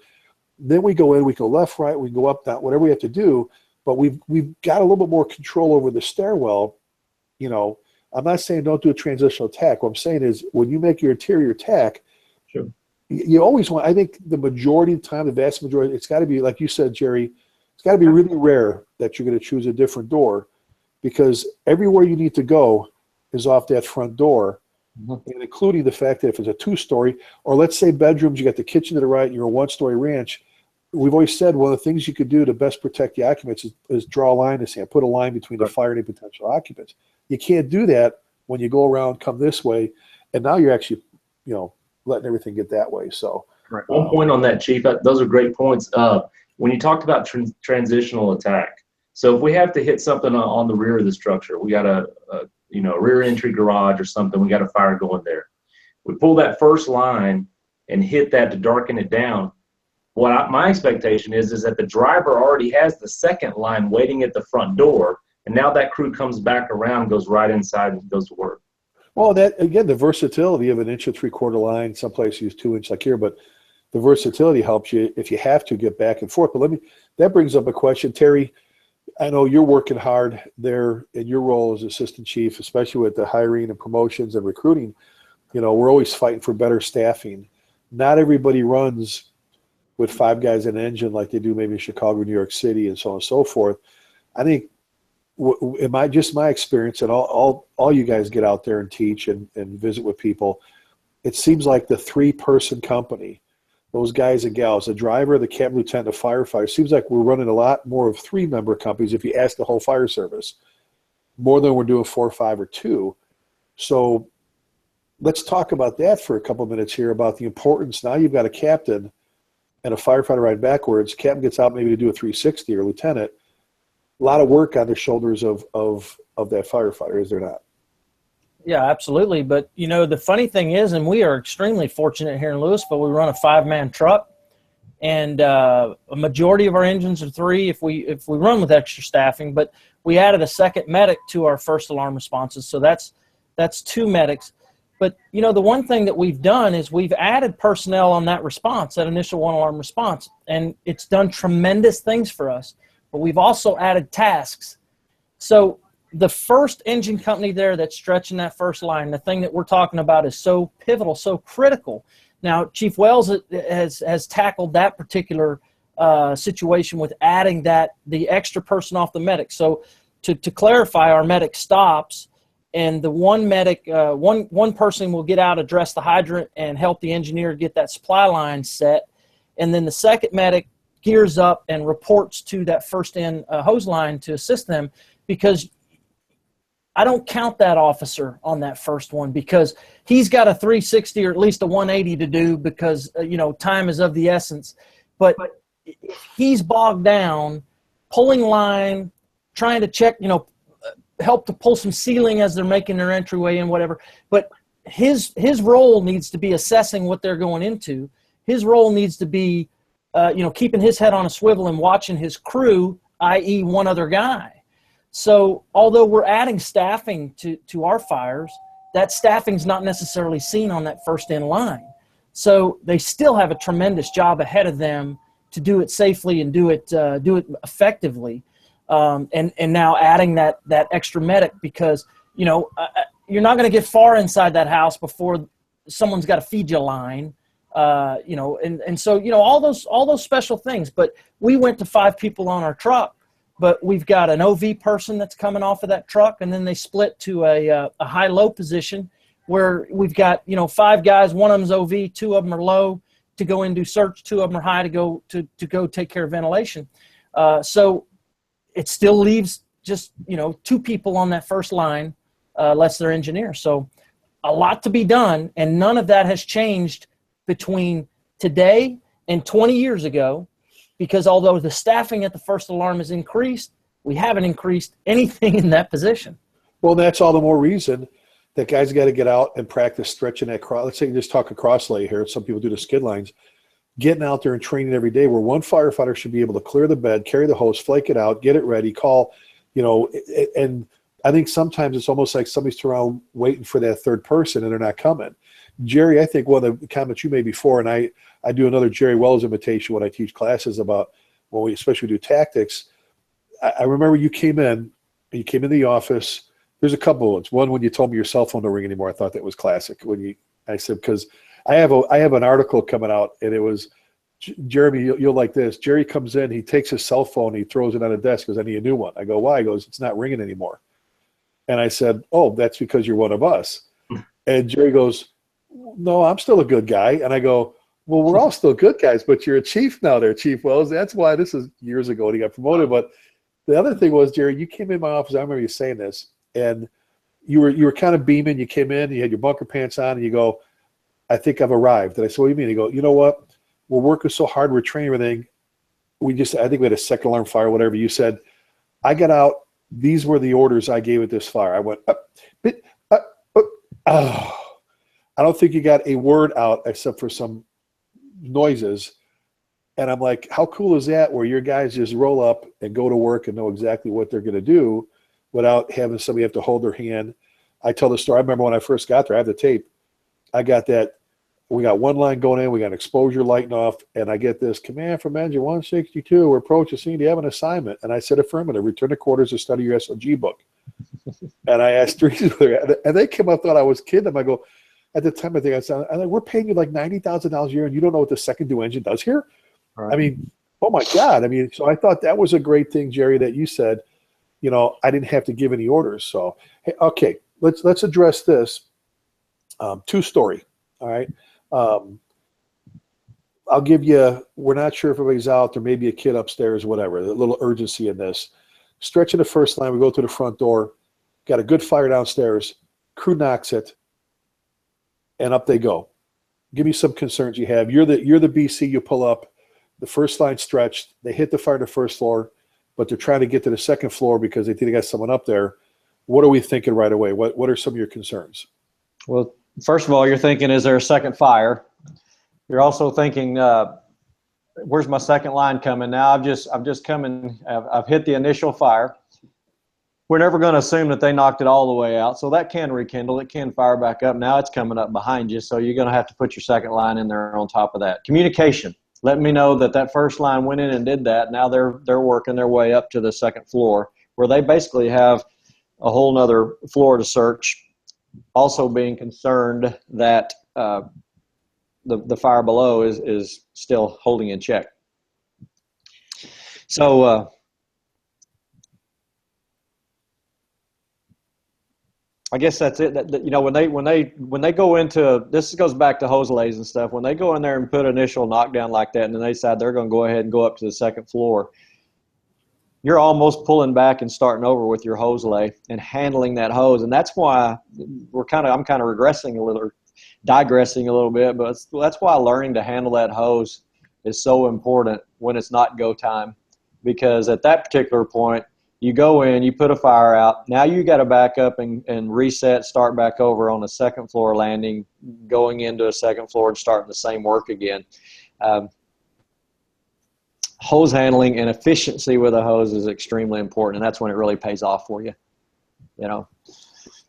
then we go in, we go left, right, we go up, down, whatever we have to do. But we've got a little bit more control over the stairwell. You know, I'm not saying don't do a transitional attack. What I'm saying is when you make your interior attack, Sure. you always want, I think the majority of the time, the vast majority, it's got to be, like you said, Jerry, it's got to be really rare that you're going to choose a different door, because everywhere you need to go is off that front door, and including the fact that if it's a 2-story, or let's say bedrooms, you got the kitchen to the right, and you're a 1-story ranch. We've always said one of the things you could do to best protect the occupants is draw a line in the sand, put a line between the fire and the potential occupants. You can't do that when you go around, come this way, and now you're actually, you know, letting everything get that way. So, one point on that, Chief. Those are great points. When you talked about transitional attack, so if we have to hit something on the rear of the structure, we got a rear entry garage or something, we got a fire going there. We pull that first line and hit that to darken it down. My expectation is that the driver already has the second line waiting at the front door, and now that crew comes back around, goes right inside, and goes to work. well, that again, the versatility of an 1 3/4 line. Some places use 2 inch like here, but the versatility helps you if you have to get back and forth. But that brings up a question, Terry. I know you're working hard there in your role as assistant chief, especially with the hiring and promotions and recruiting. You know, we're always fighting for better staffing. Not everybody runs with 5 guys in an engine like they do maybe in Chicago, New York City, and so on and so forth. I think, in my experience, and all you guys get out there and teach and visit with people, it seems like the 3-person company, those guys and gals, the driver, the captain, lieutenant, the firefighter, seems like we're running a lot more of 3-member companies if you ask the whole fire service, more than we're doing 4, 5, or 2. So let's talk about that for a couple of minutes here, about the importance. Now you've got a captain and a firefighter ride backwards. Captain gets out maybe to do a 360, or lieutenant. A lot of work on the shoulders of that firefighter, is there not? Yeah, absolutely. But, you know, the funny thing is, and we are extremely fortunate here in Louisville, we run a 5-man truck, and a majority of our engines are 3 if we run with extra staffing. But we added a second medic to our first alarm responses, so that's 2 medics. But, you know, the one thing that we've done is we've added personnel on that response, that initial 1-alarm response, and it's done tremendous things for us. But we've also added tasks. So the first engine company there that's stretching that first line, the thing that we're talking about is so pivotal, so critical. Now, Chief Wells has tackled that particular situation with adding the extra person off the medic. So to clarify, our medic stops, and the one medic, one person will get out, address the hydrant, and help the engineer get that supply line set. And then the second medic gears up and reports to that first-in hose line to assist them, because I don't count that officer on that first one, because he's got a 360 or at least a 180 to do, because, you know, time is of the essence. But if he's bogged down, pulling line, trying to check, you know, help to pull some ceiling as they're making their entryway and whatever. But his role needs to be assessing what they're going into. His role needs to be, keeping his head on a swivel and watching his crew, i.e. one other guy. So although we're adding staffing to our fires, that staffing's not necessarily seen on that first in line. So they still have a tremendous job ahead of them to do it safely and do it effectively. And now adding that extra medic, because, you know, you're not going to get far inside that house before someone's got to feed you a line. And so, you know, all those special things. But we went to 5 people on our truck, but we've got an OV person that's coming off of that truck, and then they split to a high-low position where we've got, you know, 5 guys. One of them's OV, 2 of them are low to go in and do search, 2 of them are high to go take care of ventilation. So it still leaves just, you know, 2 people on that first line, less their engineer. So a lot to be done, and none of that has changed between today and 20 years ago, because although the staffing at the first alarm has increased, we haven't increased anything in that position. Well, that's all the more reason that guys got to get out and practice stretching that cross. Let's say you just talk a cross lay here. Some people do the skid lines. Getting out there and training every day, where one firefighter should be able to clear the bed, carry the hose, flake it out, get it ready, call, and I think sometimes it's almost like somebody's around waiting for that third person and they're not coming. Jerry, I think one of the comments you made before, and I do another Jerry Wells imitation when I teach classes about when we especially do tactics. I remember you came in the office. There's a couple ones. One, when you told me your cell phone don't ring anymore, I thought that was classic. I said, because I have an article coming out, and it was, Jeremy, you'll like this. Jerry comes in, he takes his cell phone, he throws it on a desk because I need a new one. I go, why? He goes, it's not ringing anymore. And I said, oh, that's because you're one of us. And Jerry goes, no, I'm still a good guy. And I go, well, we're all still good guys, but you're a chief now there, Chief Wells. That's why this is years ago when he got promoted. But the other thing was, Jerry, you came in my office. I remember you saying this, and you were kind of beaming. You came in, you had your bunker pants on, and you go, I think I've arrived. And I said, what do you mean? You go, you know what? We're working so hard. We're training everything. I think we had a second alarm fire, whatever. You said, I got out. These were the orders I gave at this fire. I went, I don't think you got a word out except for some noises. And I'm like, how cool is that, where your guys just roll up and go to work and know exactly what they're going to do without having somebody have to hold their hand. I tell the story. I remember when I first got there, I have the tape. I got that. We got one line going in. We got an exposure lighting off. And I get this, command from engine 162. We're approaching scene. Do you have an assignment? And I said, affirmative. Return to quarters to study your SOG book. And I asked three, and they came up, thought I was kidding them. I go, at the time, I think I said, we're paying you like $90,000 a year, and you don't know what the second due engine does here? Right. I mean, oh my God. I mean, so I thought that was a great thing, Jerry, that you said, I didn't have to give any orders. So, hey, okay, let's address this. Two story. All right. I'll give you, we're not sure if everybody's out. There may be a kid upstairs, whatever. A little urgency in this. Stretching the first line, we go to the front door. Got a good fire downstairs. Crew knocks it, and up they go. Give me some concerns you have. You're the BC. You pull up. The first line stretched. They hit the fire to the first floor, but they're trying to get to the second floor because they think they got someone up there. What are we thinking right away? What are some of your concerns? Well, first of all, you're thinking, is there a second fire? You're also thinking, where's my second line coming? Now I've just coming. I've hit the initial fire. We're never going to assume that they knocked it all the way out, so that can rekindle. It can fire back up. Now it's coming up behind you, so you're going to have to put your second line in there on top of that. Communication. Let me know that first line went in and did that. Now they're working their way up to the second floor, where they basically have a whole nother floor to search. Also being concerned that the fire below is still holding in check. So I guess that's it. When they go into, this goes back to hose lays and stuff. When they go in there and put initial knockdown like that, and then they decide they're going to go ahead and go up to the second floor, you're almost pulling back and starting over with your hose lay and handling that hose. And that's why I'm kind of regressing a little, or digressing a little bit, but that's why learning to handle that hose is so important when it's not go time, because at that particular point, you go in, you put a fire out. Now you got to back up and reset, start back over on a second floor landing, going into a second floor and starting the same work again. Hose handling and efficiency with a hose is extremely important, and that's when it really pays off for you.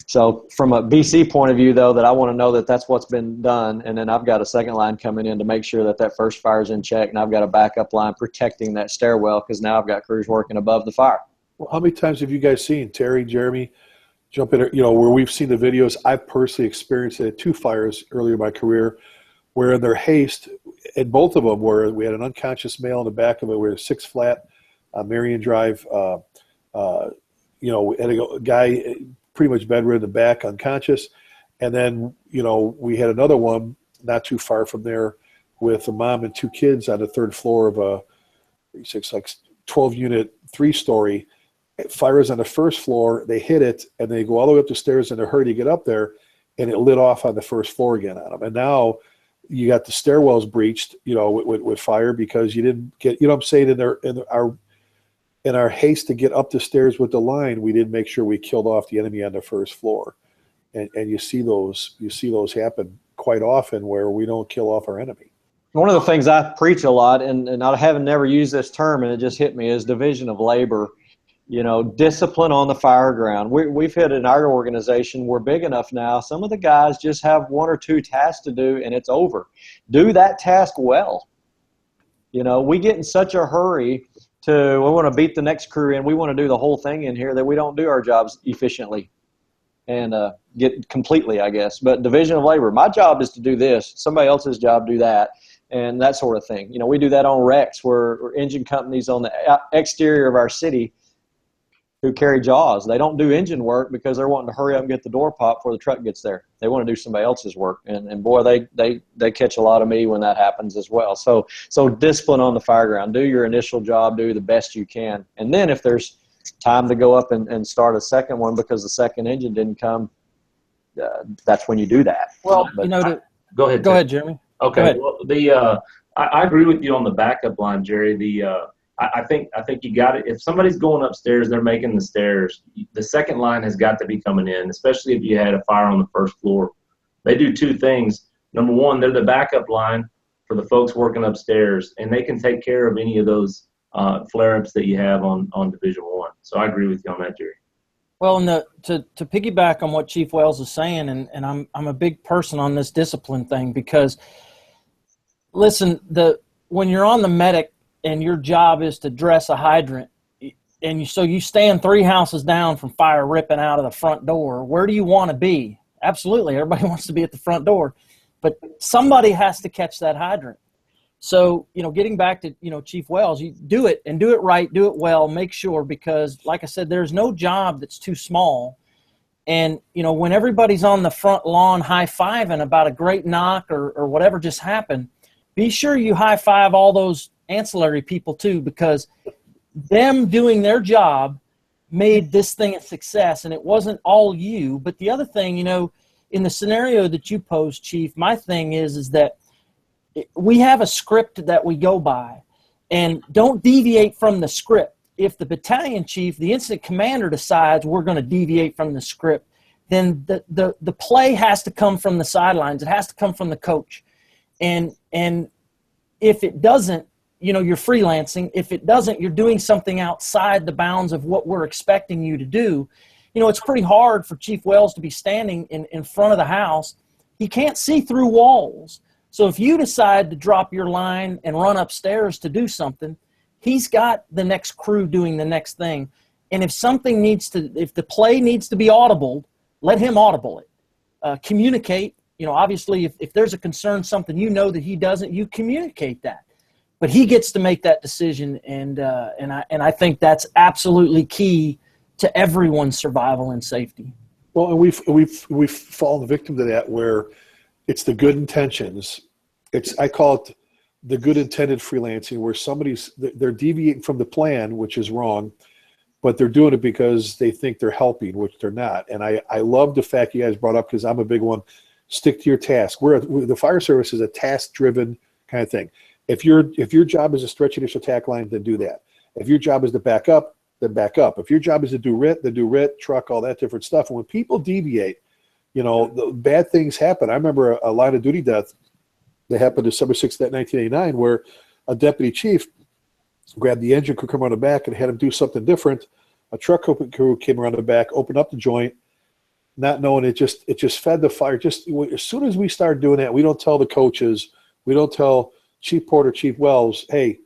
So from a BC point of view, though, that I want to know that that's what's been done, and then I've got a second line coming in to make sure that first fire is in check, and I've got a backup line protecting that stairwell because now I've got crews working above the fire. Well, how many times have you guys seen Terry, Jeremy, jump in, where we've seen the videos? I've personally experienced it at 2 fires earlier in my career where in their haste, and both of them were, we had an unconscious male in the back of it. We were 6 flat, Marion Drive. We had a guy pretty much bedridden in the back, unconscious. And then, we had another one not too far from there with a mom and 2 kids on the 3rd floor of a 12-unit 3-story. Fires on the 1st floor, they hit it, and they go all the way up the stairs in a hurry to get up there, and it lit off on the 1st floor again on them. And now you got the stairwells breached, with fire because you didn't get, what I'm saying, in our haste to get up the stairs with the line, we didn't make sure we killed off the enemy on the first floor. And you see those happen quite often where we don't kill off our enemy. One of the things I preach a lot, and I haven't never used this term, and it just hit me, is division of labor. Discipline on the fire ground. We've hit in our organization, we're big enough now, some of the guys just have 1 or 2 tasks to do and it's over. Do that task well. We get in such a hurry we want to beat the next crew in, we want to do the whole thing in here, that we don't do our jobs efficiently and get completely, I guess. But division of labor, my job is to do this, somebody else's job do that, and that sort of thing. We do that on wrecks where engine companies on the exterior of our city who carry jaws. They don't do engine work because they're wanting to hurry up and get the door popped before the truck gets there. They want to do somebody else's work. And boy, they catch a lot of me when that happens as well. So discipline on the fire ground. Do your initial job, do the best you can. And then if there's time to go up and start a second one because the second engine didn't come, that's when you do that. Well, go ahead. Go ahead, Jeremy. Okay. Go ahead. Well, I agree with you on the backup line, Jerry. I think you got it. If somebody's going upstairs, they're making the stairs. The second line has got to be coming in, especially if you had a fire on the first floor. They do 2 things. Number one, they're the backup line for the folks working upstairs, and they can take care of any of those flare-ups that you have on Division 1. So I agree with you on that, Jerry. Well, and to piggyback on what Chief Wells is saying, and I'm a big person on this discipline thing because, listen, when you're on the medic and your job is to dress a hydrant, and so you stand 3 houses down from fire ripping out of the front door, where do you want to be? Absolutely, everybody wants to be at the front door, but somebody has to catch that hydrant. So, getting back to, Chief Wells, you do it and do it right, do it well, make sure, because like I said, there's no job that's too small. And, when everybody's on the front lawn high-fiving about a great knock or whatever just happened, be sure you high-five all those ancillary people too, because them doing their job made this thing a success, and it wasn't all you. But the other thing, in the scenario that you posed, Chief, my thing is that we have a script that we go by, and don't deviate from the script. If the battalion chief, the incident commander, decides we're going to deviate from the script, then the play has to come from the sidelines. It has to come from the coach. And if it doesn't, you're freelancing. If it doesn't, you're doing something outside the bounds of what we're expecting you to do. It's pretty hard for Chief Wells to be standing in front of the house. He can't see through walls. So if you decide to drop your line and run upstairs to do something, he's got the next crew doing the next thing. And if if the play needs to be audible, let him audible it. Communicate. Obviously, if there's a concern, something that he doesn't, you communicate that. But he gets to make that decision, and I think that's absolutely key to everyone's survival and safety. Well, and we've fallen victim to that, where it's the good intentions. I call it the good intended freelancing, where they're deviating from the plan, which is wrong, but they're doing it because they think they're helping, which they're not. And I love the fact you guys brought up, because I'm a big one. Stick to your task. The fire service is a task-driven kind of thing. If your job is to stretch initial attack line, then do that. If your job is to back up, then back up. If your job is to do RIT, then do RIT, truck, all that different stuff. And when people deviate, the bad things happen. I remember a line of duty death that happened December 6th, 1989, where a deputy chief grabbed the engine crew, come around the back, and had him do something different. A truck crew came around the back, opened up the joint, not knowing it just fed the fire. Just as soon as we start doing that, we don't tell the coaches, we don't tell Chief Porter, Chief Wells, hey,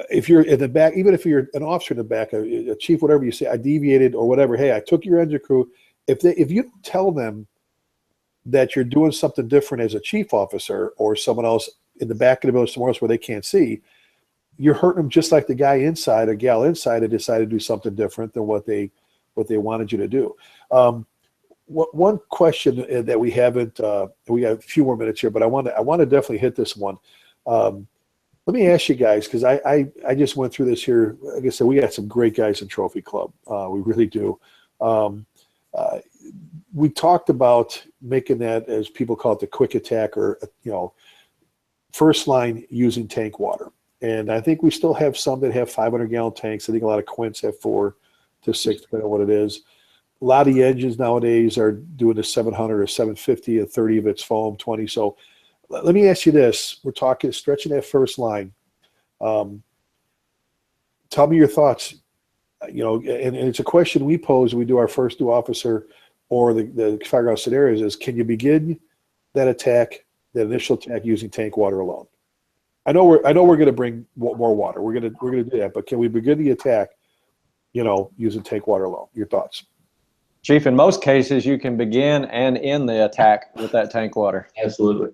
if you're in the back, even if you're an officer in the back, a chief, whatever you say, I deviated or whatever, hey, I took your engine crew. If you tell them that you're doing something different as a chief officer or someone else in the back of the building somewhere else where they can't see, you're hurting them just like the guy inside or gal inside had decided to do something different than what they wanted you to do. One question that we haven't, we got a few more minutes here, but I want to definitely hit this one. Let me ask you guys, because I just went through this here. Like I said, we got some great guys in Trophy Club. We really do. We talked about making that, as people call it, the quick attack, or first line using tank water. And I think we still have some that have 500-gallon tanks. I think a lot of Quints have 4 to 6, depending on what it is. A lot of the engines nowadays are doing the 700 or 750, and 30 of it's foam, 20. So let me ask you this. We're talking stretching that first line. Tell me your thoughts. You know, and it's a question we pose when we do our first new officer or the fireground scenarios is, can you begin that attack, that initial attack, using tank water alone? I know we're going to bring more water. We're going to do that, but can we begin the attack, you know, using tank water alone? Your thoughts? Chief, in most cases, you can begin and end the attack with that tank water. Absolutely.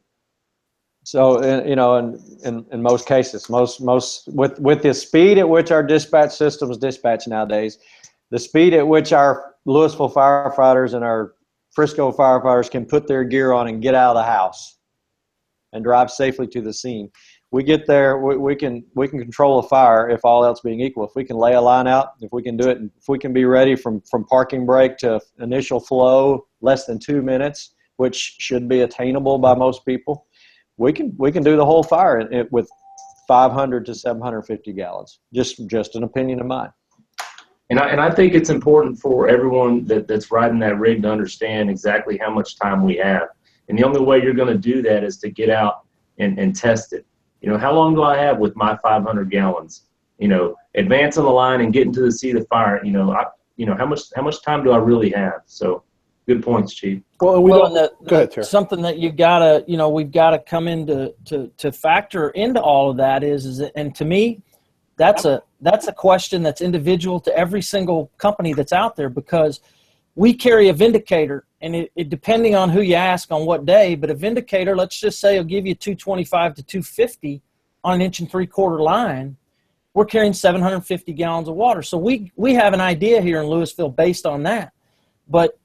So, you know, in most cases, most with the speed at which our dispatch systems dispatch nowadays, the speed at which our Louisville firefighters and our Frisco firefighters can put their gear on and get out of the house and drive safely to the scene. We get there, we can control a fire if all else being equal. If we can lay a line out, if we can do it, if we can be ready from parking brake to initial flow less than 2 minutes, which should be attainable by most people, we can do the whole fire with 500 to 750 gallons. Just an opinion of mine. And I think it's important for everyone that's riding that rig to understand exactly how much time we have. And the only way you're going to do that is to get out and test it. You know, how long do I have with my 500 gallons? You know, advance on the line and get into the seat of fire. You know, how much time do I really have? So, good points, Chief. Well, go ahead, Tara. Something that you gotta, you know, we've got to come into to factor into all of that is, and to me, that's a question that's individual to every single company that's out there, because we carry a vindicator, and it depending on who you ask on what day, but a vindicator, let's just say, will give you 225 to 250 on an 1 3/4 line. We're carrying 750 gallons of water. So we have an idea here in Louisville based on that. But,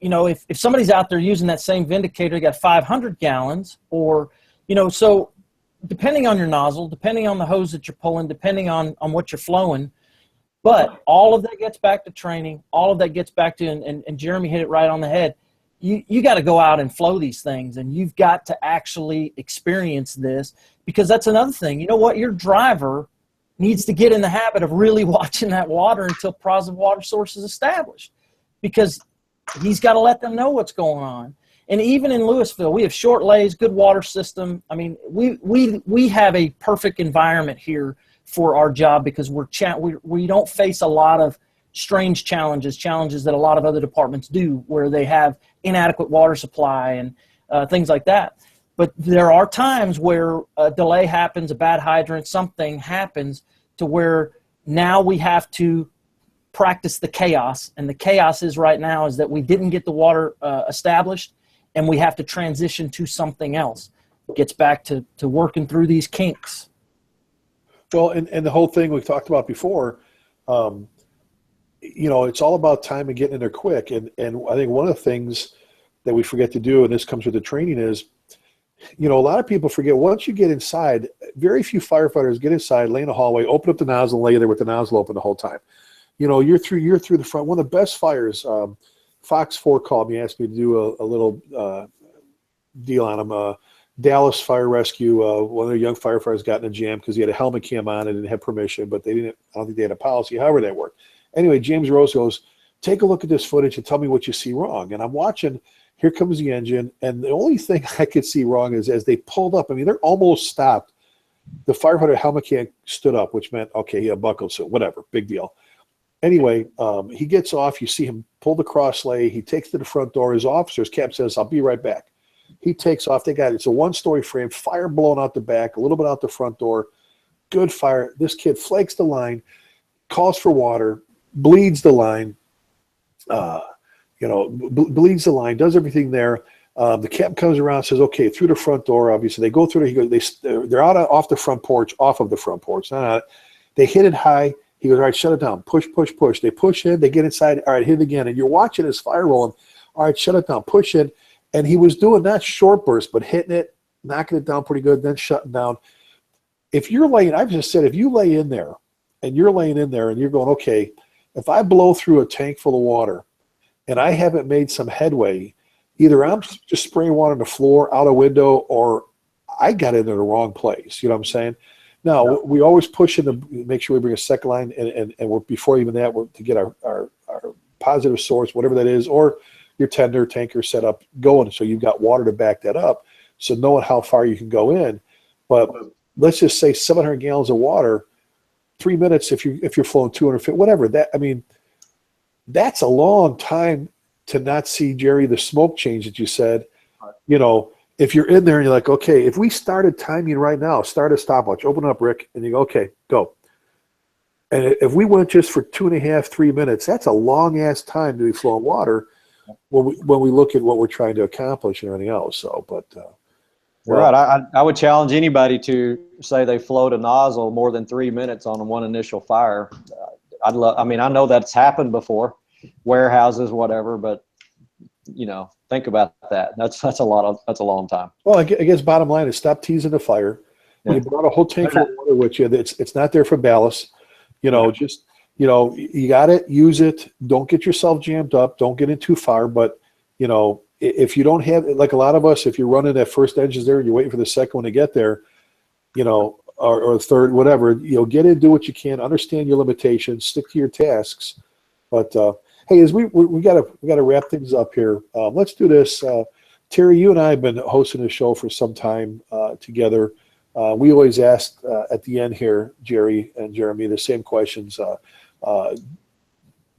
you know, if somebody's out there using that same vindicator, they got 500 gallons, or, you know, so depending on your nozzle, depending on the hose that you're pulling, depending on what you're flowing. But all of that gets back to training. All of that gets back to, and Jeremy hit it right on the head. You got to go out and flow these things, and you've got to actually experience this, because that's another thing. You know what? Your driver needs to get in the habit of really watching that water until positive water source is established, because he's got to let them know what's going on. And even in Louisville, we have short lays, good water system. I mean, we have a perfect environment here for our job, because we don't face a lot of strange challenges that a lot of other departments do, where they have inadequate water supply and things like that. But there are times where a delay happens, a bad hydrant, something happens to where now we have to practice the chaos. And the chaos is right now is that we didn't get the water established, and we have to transition to something else. It gets back to working through these kinks. Well, and the whole thing we've talked about before, you know, it's all about time and getting in there quick. And I think one of the things that we forget to do, and this comes with the training, is, you know, a lot of people forget, once you get inside, very few firefighters get inside, lay in the hallway, open up the nozzle, and lay there with the nozzle open the whole time. You know, you're through the front. One of the best fires, Fox 4 called me, asked me to do a little deal on them. Dallas Fire Rescue, one of their young firefighters got in a jam because he had a helmet cam on and didn't have permission, but I don't think they had a policy, however that worked. Anyway, James Rose goes, take a look at this footage and tell me what you see wrong. And I'm watching, here comes the engine, and the only thing I could see wrong is as they pulled up, I mean, they're almost stopped. The firefighter helmet cam stood up, which meant, okay, he had buckled, so whatever, big deal. Anyway, he gets off, you see him pull the cross lay, he takes to the front door, his officer's cap says, I'll be right back. He takes off. It's a one-story frame, fire blowing out the back, a little bit out the front door. Good fire. This kid flakes the line, calls for water, bleeds the line, bleeds the line, does everything there. The captain comes around, says, okay, through the front door, obviously. They go through they're out off the front porch, off of the front porch. They hit it high. He goes, all right, shut it down. Push, push, push. They push in. They get inside. All right, hit it again. And you're watching his fire rolling. All right, shut it down. Push in. And he was doing that short burst, but hitting it, knocking it down pretty good, then shutting down. If you're laying, I've just said, if you lay in there and you're laying in there and you're going, okay, if I blow through a tank full of water and I haven't made some headway, either I'm just spraying water on the floor, out a window, or I got into the wrong place. You know what I'm saying? Now, we always push in to make sure we bring a second line, and we're, before even that, we're to get our positive source, whatever that is, or your tender tanker set up going, so you've got water to back that up, so knowing how far you can go in. But let's just say 700 gallons of water, 3 minutes if you're flowing 200 feet, whatever. That, I mean, that's a long time to not see, Jerry, the smoke change that you said. You know, if you're in there and you're like, okay, if we started timing right now, start a stopwatch, open up, Rick, and you go, okay, go. And if we went just for 2.5, 3 minutes, that's a long ass time to be flowing water when we look at what we're trying to accomplish and everything else. So, but right, I would challenge anybody to say they flowed a nozzle more than 3 minutes on one initial fire. I mean, I know that's happened before, warehouses, whatever, but you know, think about that. That's a long time. Well, I guess bottom line is stop teasing the fire. Yeah. You brought a whole tank full of water with you. It's not there for ballast. You know, just, you know, you got it, use it. Don't get yourself jammed up. Don't get in too far. But, you know, if you don't have, like a lot of us, if you're running that first engines there and you're waiting for the second one to get there, you know, or third, whatever, you know, get in, do what you can, understand your limitations, stick to your tasks. But hey, as we gotta wrap things up here. Let's do this. Terry, you and I have been hosting a show for some time together. We always ask at the end here, Jerry and Jeremy, the same questions,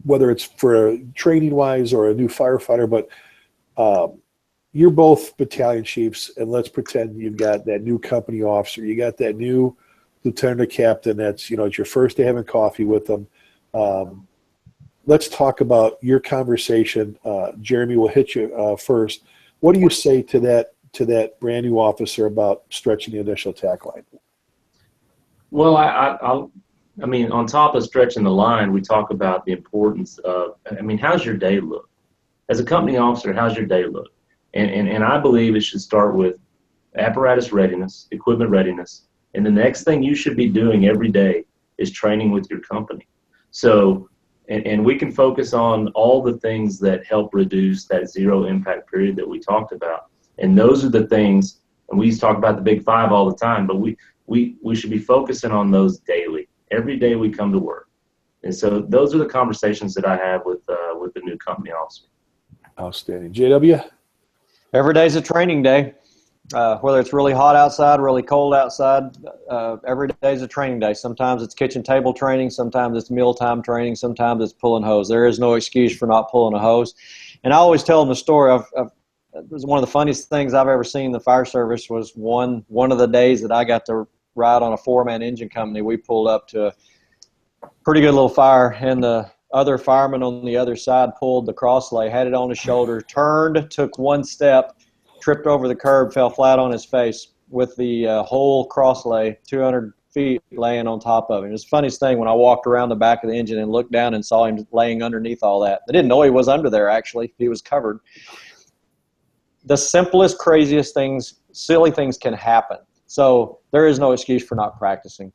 whether it's for training wise or a new firefighter. But you're both battalion chiefs, and let's pretend you've got that new company officer. You got that new lieutenant or captain that's, you know, it's your first day having coffee with them. Let's talk about your conversation. Jeremy, will hit you first. What do you say to that brand new officer about stretching the initial attack line? Well, I mean, on top of stretching the line, we talk about the importance of, I mean, how's your day look? As a company officer, how's your day look? And I believe it should start with apparatus readiness, equipment readiness, and the next thing you should be doing every day is training with your company. So, and we can focus on all the things that help reduce that zero impact period that we talked about. And those are the things, and we used to talk about the big five all the time, but we should be focusing on those daily, every day we come to work. And so those are the conversations that I have with the new company officer. Outstanding. JW? Every day's a training day. Whether it's really hot outside, really cold outside, every day's a training day. Sometimes it's kitchen table training, sometimes it's mealtime training, sometimes it's pulling hose. There is no excuse for not pulling a hose. And I always tell them the story of it was one of the funniest things I've ever seen in the fire service. Was one of the days that I got to ride on a 4-man engine company. We pulled up to a pretty good little fire, and the other fireman on the other side pulled the crosslay, had it on his shoulder, turned, took one step, tripped over the curb, fell flat on his face with the whole crosslay, 200 feet, laying on top of him. It was the funniest thing when I walked around the back of the engine and looked down and saw him laying underneath all that. I didn't know he was under there, actually. He was covered. The simplest, craziest things, silly things can happen. So there is no excuse for not practicing.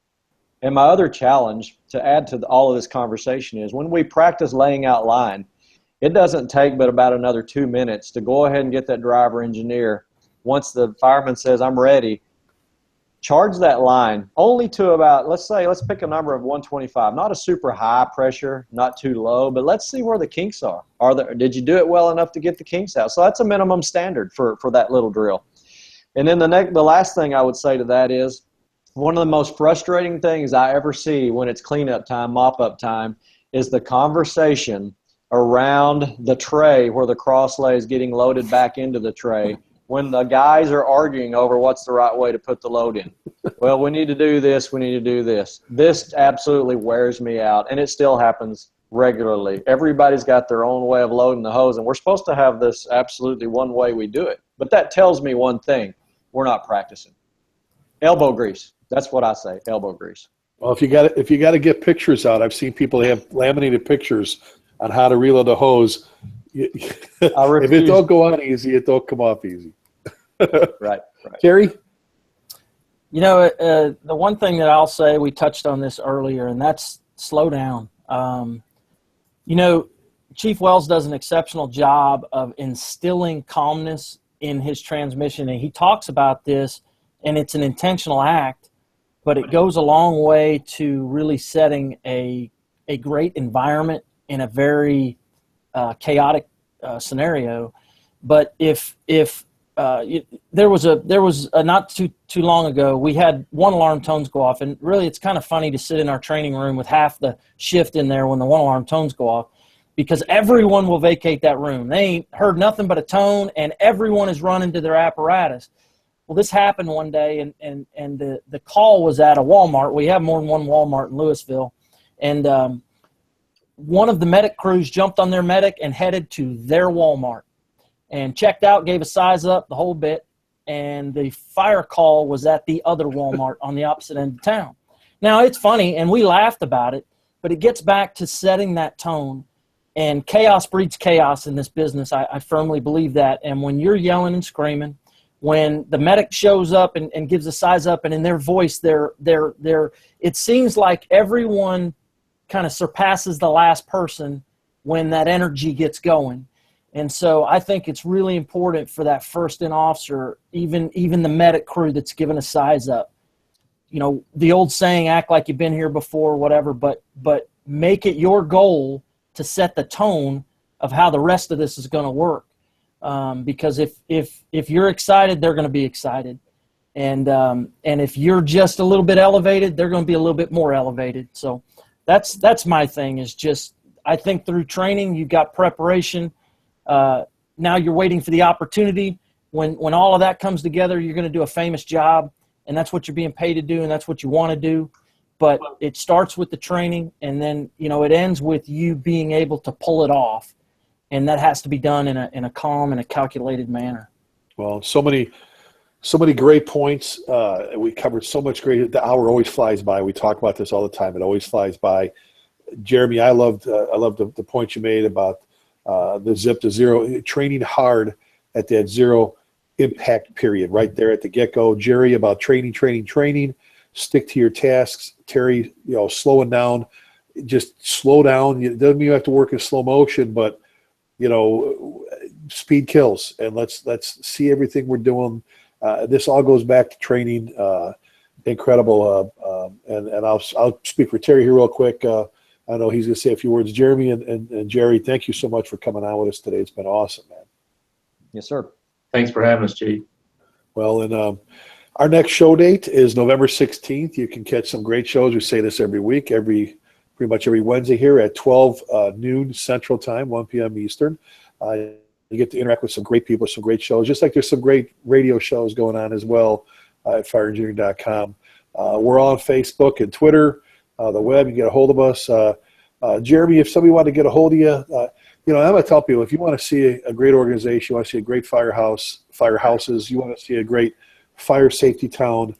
And my other challenge to add to all of this conversation is when we practice laying out line, it doesn't take but about another 2 minutes to go ahead and get that driver engineer. Once the fireman says, I'm ready, charge that line only to about, let's pick a number of 125. Not a super high pressure, not too low, but let's see where the kinks are. Did you do it well enough to get the kinks out? So that's a minimum standard for that little drill. And then the last thing I would say to that is, one of the most frustrating things I ever see when it's cleanup time, mop-up time, is the conversation around the tray where the crosslay is getting loaded back into the tray when the guys are arguing over what's the right way to put the load in. Well, we need to do this, we need to do this. This absolutely wears me out, and it still happens regularly. Everybody's got their own way of loading the hose, and we're supposed to have this absolutely one way we do it. But that tells me one thing: we're not practicing. Elbow grease. That's what I say, elbow grease. Well, if you got to get pictures out, I've seen people have laminated pictures on how to reload a hose. If it don't go on easy, it don't come off easy. Right. Terry? You know, the one thing that I'll say, we touched on this earlier, and that's slow down. You know, Chief Wells does an exceptional job of instilling calmness in his transmission, and he talks about this and it's an intentional act, but it goes a long way to really setting a great environment in a very chaotic scenario. But if there was a not too long ago, we had one alarm tones go off, and really it's kind of funny to sit in our training room with half the shift in there when the one alarm tones go off, because everyone will vacate that room. They ain't heard nothing but a tone, and everyone is running to their apparatus. Well, this happened one day, and the call was at a Walmart. We have more than one Walmart in Louisville, and one of the medic crews jumped on their medic and headed to their Walmart and checked out, gave a size up, the whole bit, and the fire call was at the other Walmart on the opposite end of town. Now, it's funny, and we laughed about it, but it gets back to setting that tone, and chaos breeds chaos in this business. I firmly believe that, and when you're yelling and screaming, when the medic shows up and gives a size up, and in their voice, it seems like everyone kind of surpasses the last person when that energy gets going. And so I think it's really important for that first-in officer, even the medic crew that's given a size up. You know, the old saying, act like you've been here before, whatever, but make it your goal to set the tone of how the rest of this is going to work. Because if you're excited, they're going to be excited. And if you're just a little bit elevated, they're going to be a little bit more elevated. So that's my thing, is just, I think through training, you've got preparation. Now you're waiting for the opportunity. When all of that comes together, you're going to do a famous job, and that's what you're being paid to do, and that's what you want to do. But it starts with the training, and then, you know, it ends with you being able to pull it off, and that has to be done in a calm and a calculated manner. Well, so many great points. We covered so much great. The hour always flies by. We talk about this all the time. It always flies by. Jeremy, I loved the point you made about the zip to zero, training hard at that zero impact period right there at the get-go. Jerry, about training, stick to your tasks. Terry, you know, slowing down, just slow down. It doesn't mean you have to work in slow motion, but, you know, speed kills, and let's see everything we're doing. This all goes back to training. Incredible. And I'll speak for Terry here real quick. I know he's going to say a few words. Jeremy and Jerry, thank you so much for coming on with us today. It's been awesome, man. Yes, sir. Thanks for having us, Chief. Well, and our next show date is November 16th. You can catch some great shows. We say this every week, pretty much every Wednesday here at 12 noon Central Time, 1 p.m. Eastern. You get to interact with some great people, some great shows, just like there's some great radio shows going on as well at fireengineering.com. We're on Facebook and Twitter. The web, you can get a hold of us. Jeremy, if somebody wanted to get a hold of you, you know, I'm going to tell people, if you want to see a great organization, you want to see a great firehouses, you want to see a great fire safety town,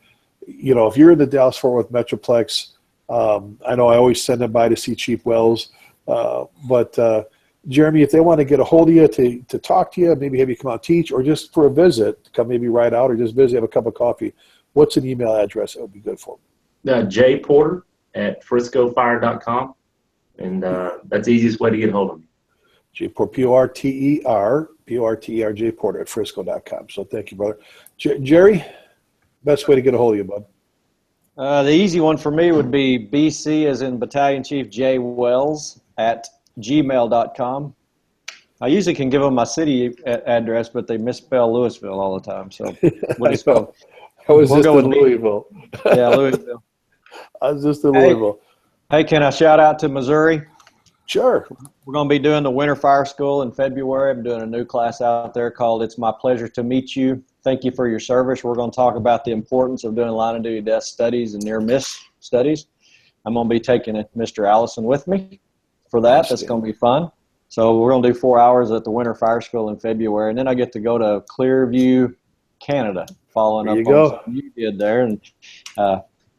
you know, if you're in the Dallas-Fort Worth Metroplex, I know I always send them by to see Chief Wells. But Jeremy, if they want to get a hold of you to talk to you, maybe have you come out teach, or just for a visit, come maybe ride out or just visit, have a cup of coffee, what's an email address that would be good for them? jporter@friscofire.com, and that's the easiest way to get a hold of me. P-O-R-T-E-R, jporter@frisco.com. So thank you, brother. Jerry, best way to get a hold of you, bud? The easy one for me would be BC, as in Battalion Chief J. Wells, @gmail.com. I usually can give them my city address, but they misspell Louisville all the time. So we'll just go. I was just in Louisville. Yeah, Louisville. I was just in Louisville. Hey, can I shout out to Missouri? Sure. We're going to be doing the Winter Fire School in February. I'm doing a new class out there called It's My Pleasure to Meet You. Thank you for your service. We're going to talk about the importance of doing line of duty death studies and near miss studies. I'm going to be taking Mr. Allison with me for that. That's going to be fun. So we're going to do 4 hours at the Winter Fire School in February, and then I get to go to Clearview, Canada, following up on something you did there. And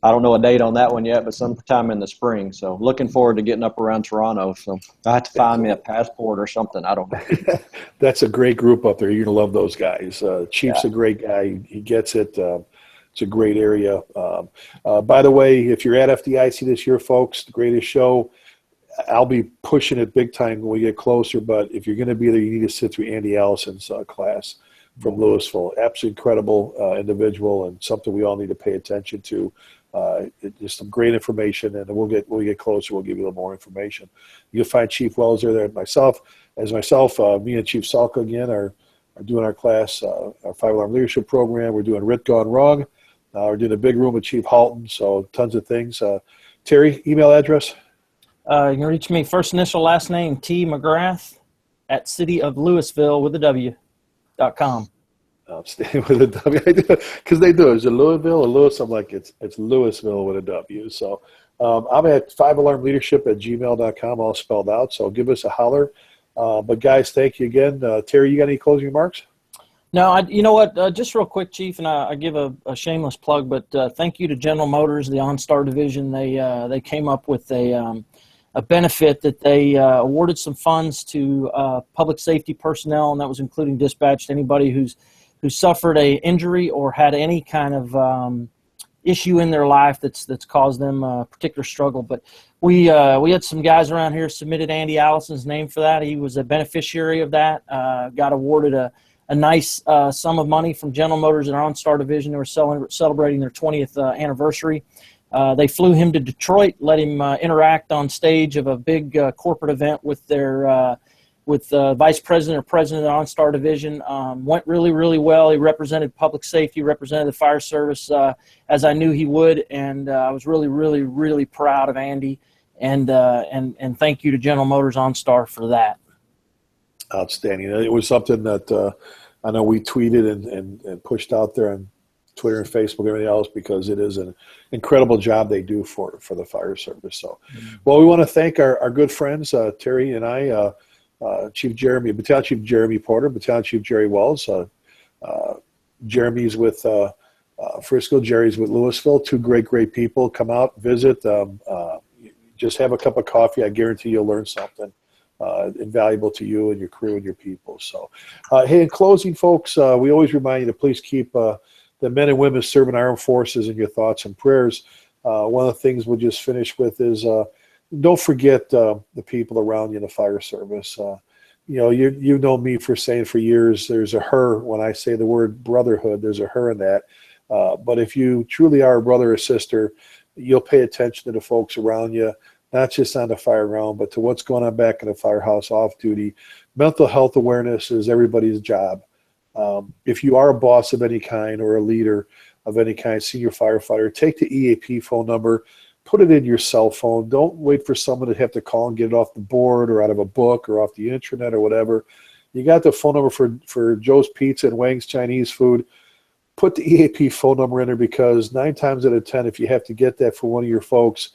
I don't know a date on that one yet, but sometime in the spring. So looking forward to getting up around Toronto. So I have to find me a passport or something. I don't know. That's a great group up there. You're going to love those guys. Chief's a great guy. He gets it. It's a great area. By the way, if you're at FDIC this year, folks, the greatest show, I'll be pushing it big time when we get closer. But if you're going to be there, you need to sit through Andy Allison's class. from Louisville. Absolutely incredible individual, and something we all need to pay attention to. Just some great information, and when we get closer, we'll give you a little more information. You'll find Chief Wells there, myself, me and Chief Salka again are doing our class, our 5-alarm leadership program. We're doing RIT Gone Wrong. We're doing a big room with Chief Halton, so tons of things. Terry, email address? You can reach me first initial, last name, T. McGrath at cityoflouisville.com. Staying with a W, because they do. Is it Louisville or Lewis? I'm like, it's Louisville with a W. So I'm at 5alarmleadership@gmail.com, all spelled out. So give us a holler. But guys, thank you again. Terry, you got any closing remarks? No, you know what? Just real quick, Chief, and I give a shameless plug, but thank you to General Motors, the OnStar division. They came up with a benefit that they awarded some funds to public safety personnel, and that was including dispatch to anybody who suffered a injury or had any kind of issue in their life that's caused them a particular struggle. But we had some guys around here submitted Andy Allison's name for that. He was a beneficiary of that. Got awarded a nice sum of money from General Motors and our OnStar division. They were celebrating their 20th anniversary. They flew him to Detroit, let him interact on stage of a big corporate event with their vice president or president of the OnStar division. Went really, really well. He represented public safety, represented the fire service as I knew he would, and I was really, really, really proud of Andy. And thank you to General Motors OnStar for that. Outstanding. It was something that I know we tweeted and pushed out there on Twitter and Facebook and everything else, because it is an incredible job they do for the fire service. So, well, we want to thank our good friends, Terry and I, Battalion Chief Jeremy Porter, Battalion Chief Jerry Wells. Jeremy's with Frisco, Jerry's with Louisville. Two great people. Come out, visit, just have a cup of coffee. I guarantee you'll learn something invaluable to you and your crew and your people. So, hey, in closing, folks, we always remind you to please keep the men and women serving our armed forces in your thoughts and prayers. One of the things we'll just finish with is don't forget the people around you in the fire service. You know me for saying for years, there's a her when I say the word brotherhood, there's a her in that. But if you truly are a brother or sister, you'll pay attention to the folks around you, not just on the fire ground, but to what's going on back in the firehouse off duty. Mental health awareness is everybody's job. If you are a boss of any kind or a leader of any kind, senior firefighter, take the EAP phone number, put it in your cell phone. Don't wait for someone to have to call and get it off the board or out of a book or off the intranet or whatever. You got the phone number for Joe's Pizza and Wang's Chinese food. Put the EAP phone number in there, because 9 times out of 10, if you have to get that for one of your folks,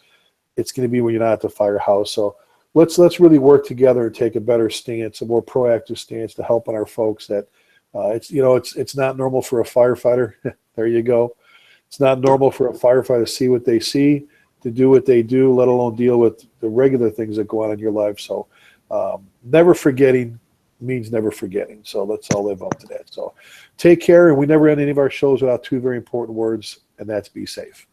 it's going to be when you're not at the firehouse. So let's really work together and take a better stance, a more proactive stance to help on our folks. That it's not normal for a firefighter. There you go. It's not normal for a firefighter to see what they see, to do what they do, let alone deal with the regular things that go on in your life. So never forgetting means never forgetting. So let's all live up to that. So take care. And we never end any of our shows without 2 very important words, and that's be safe.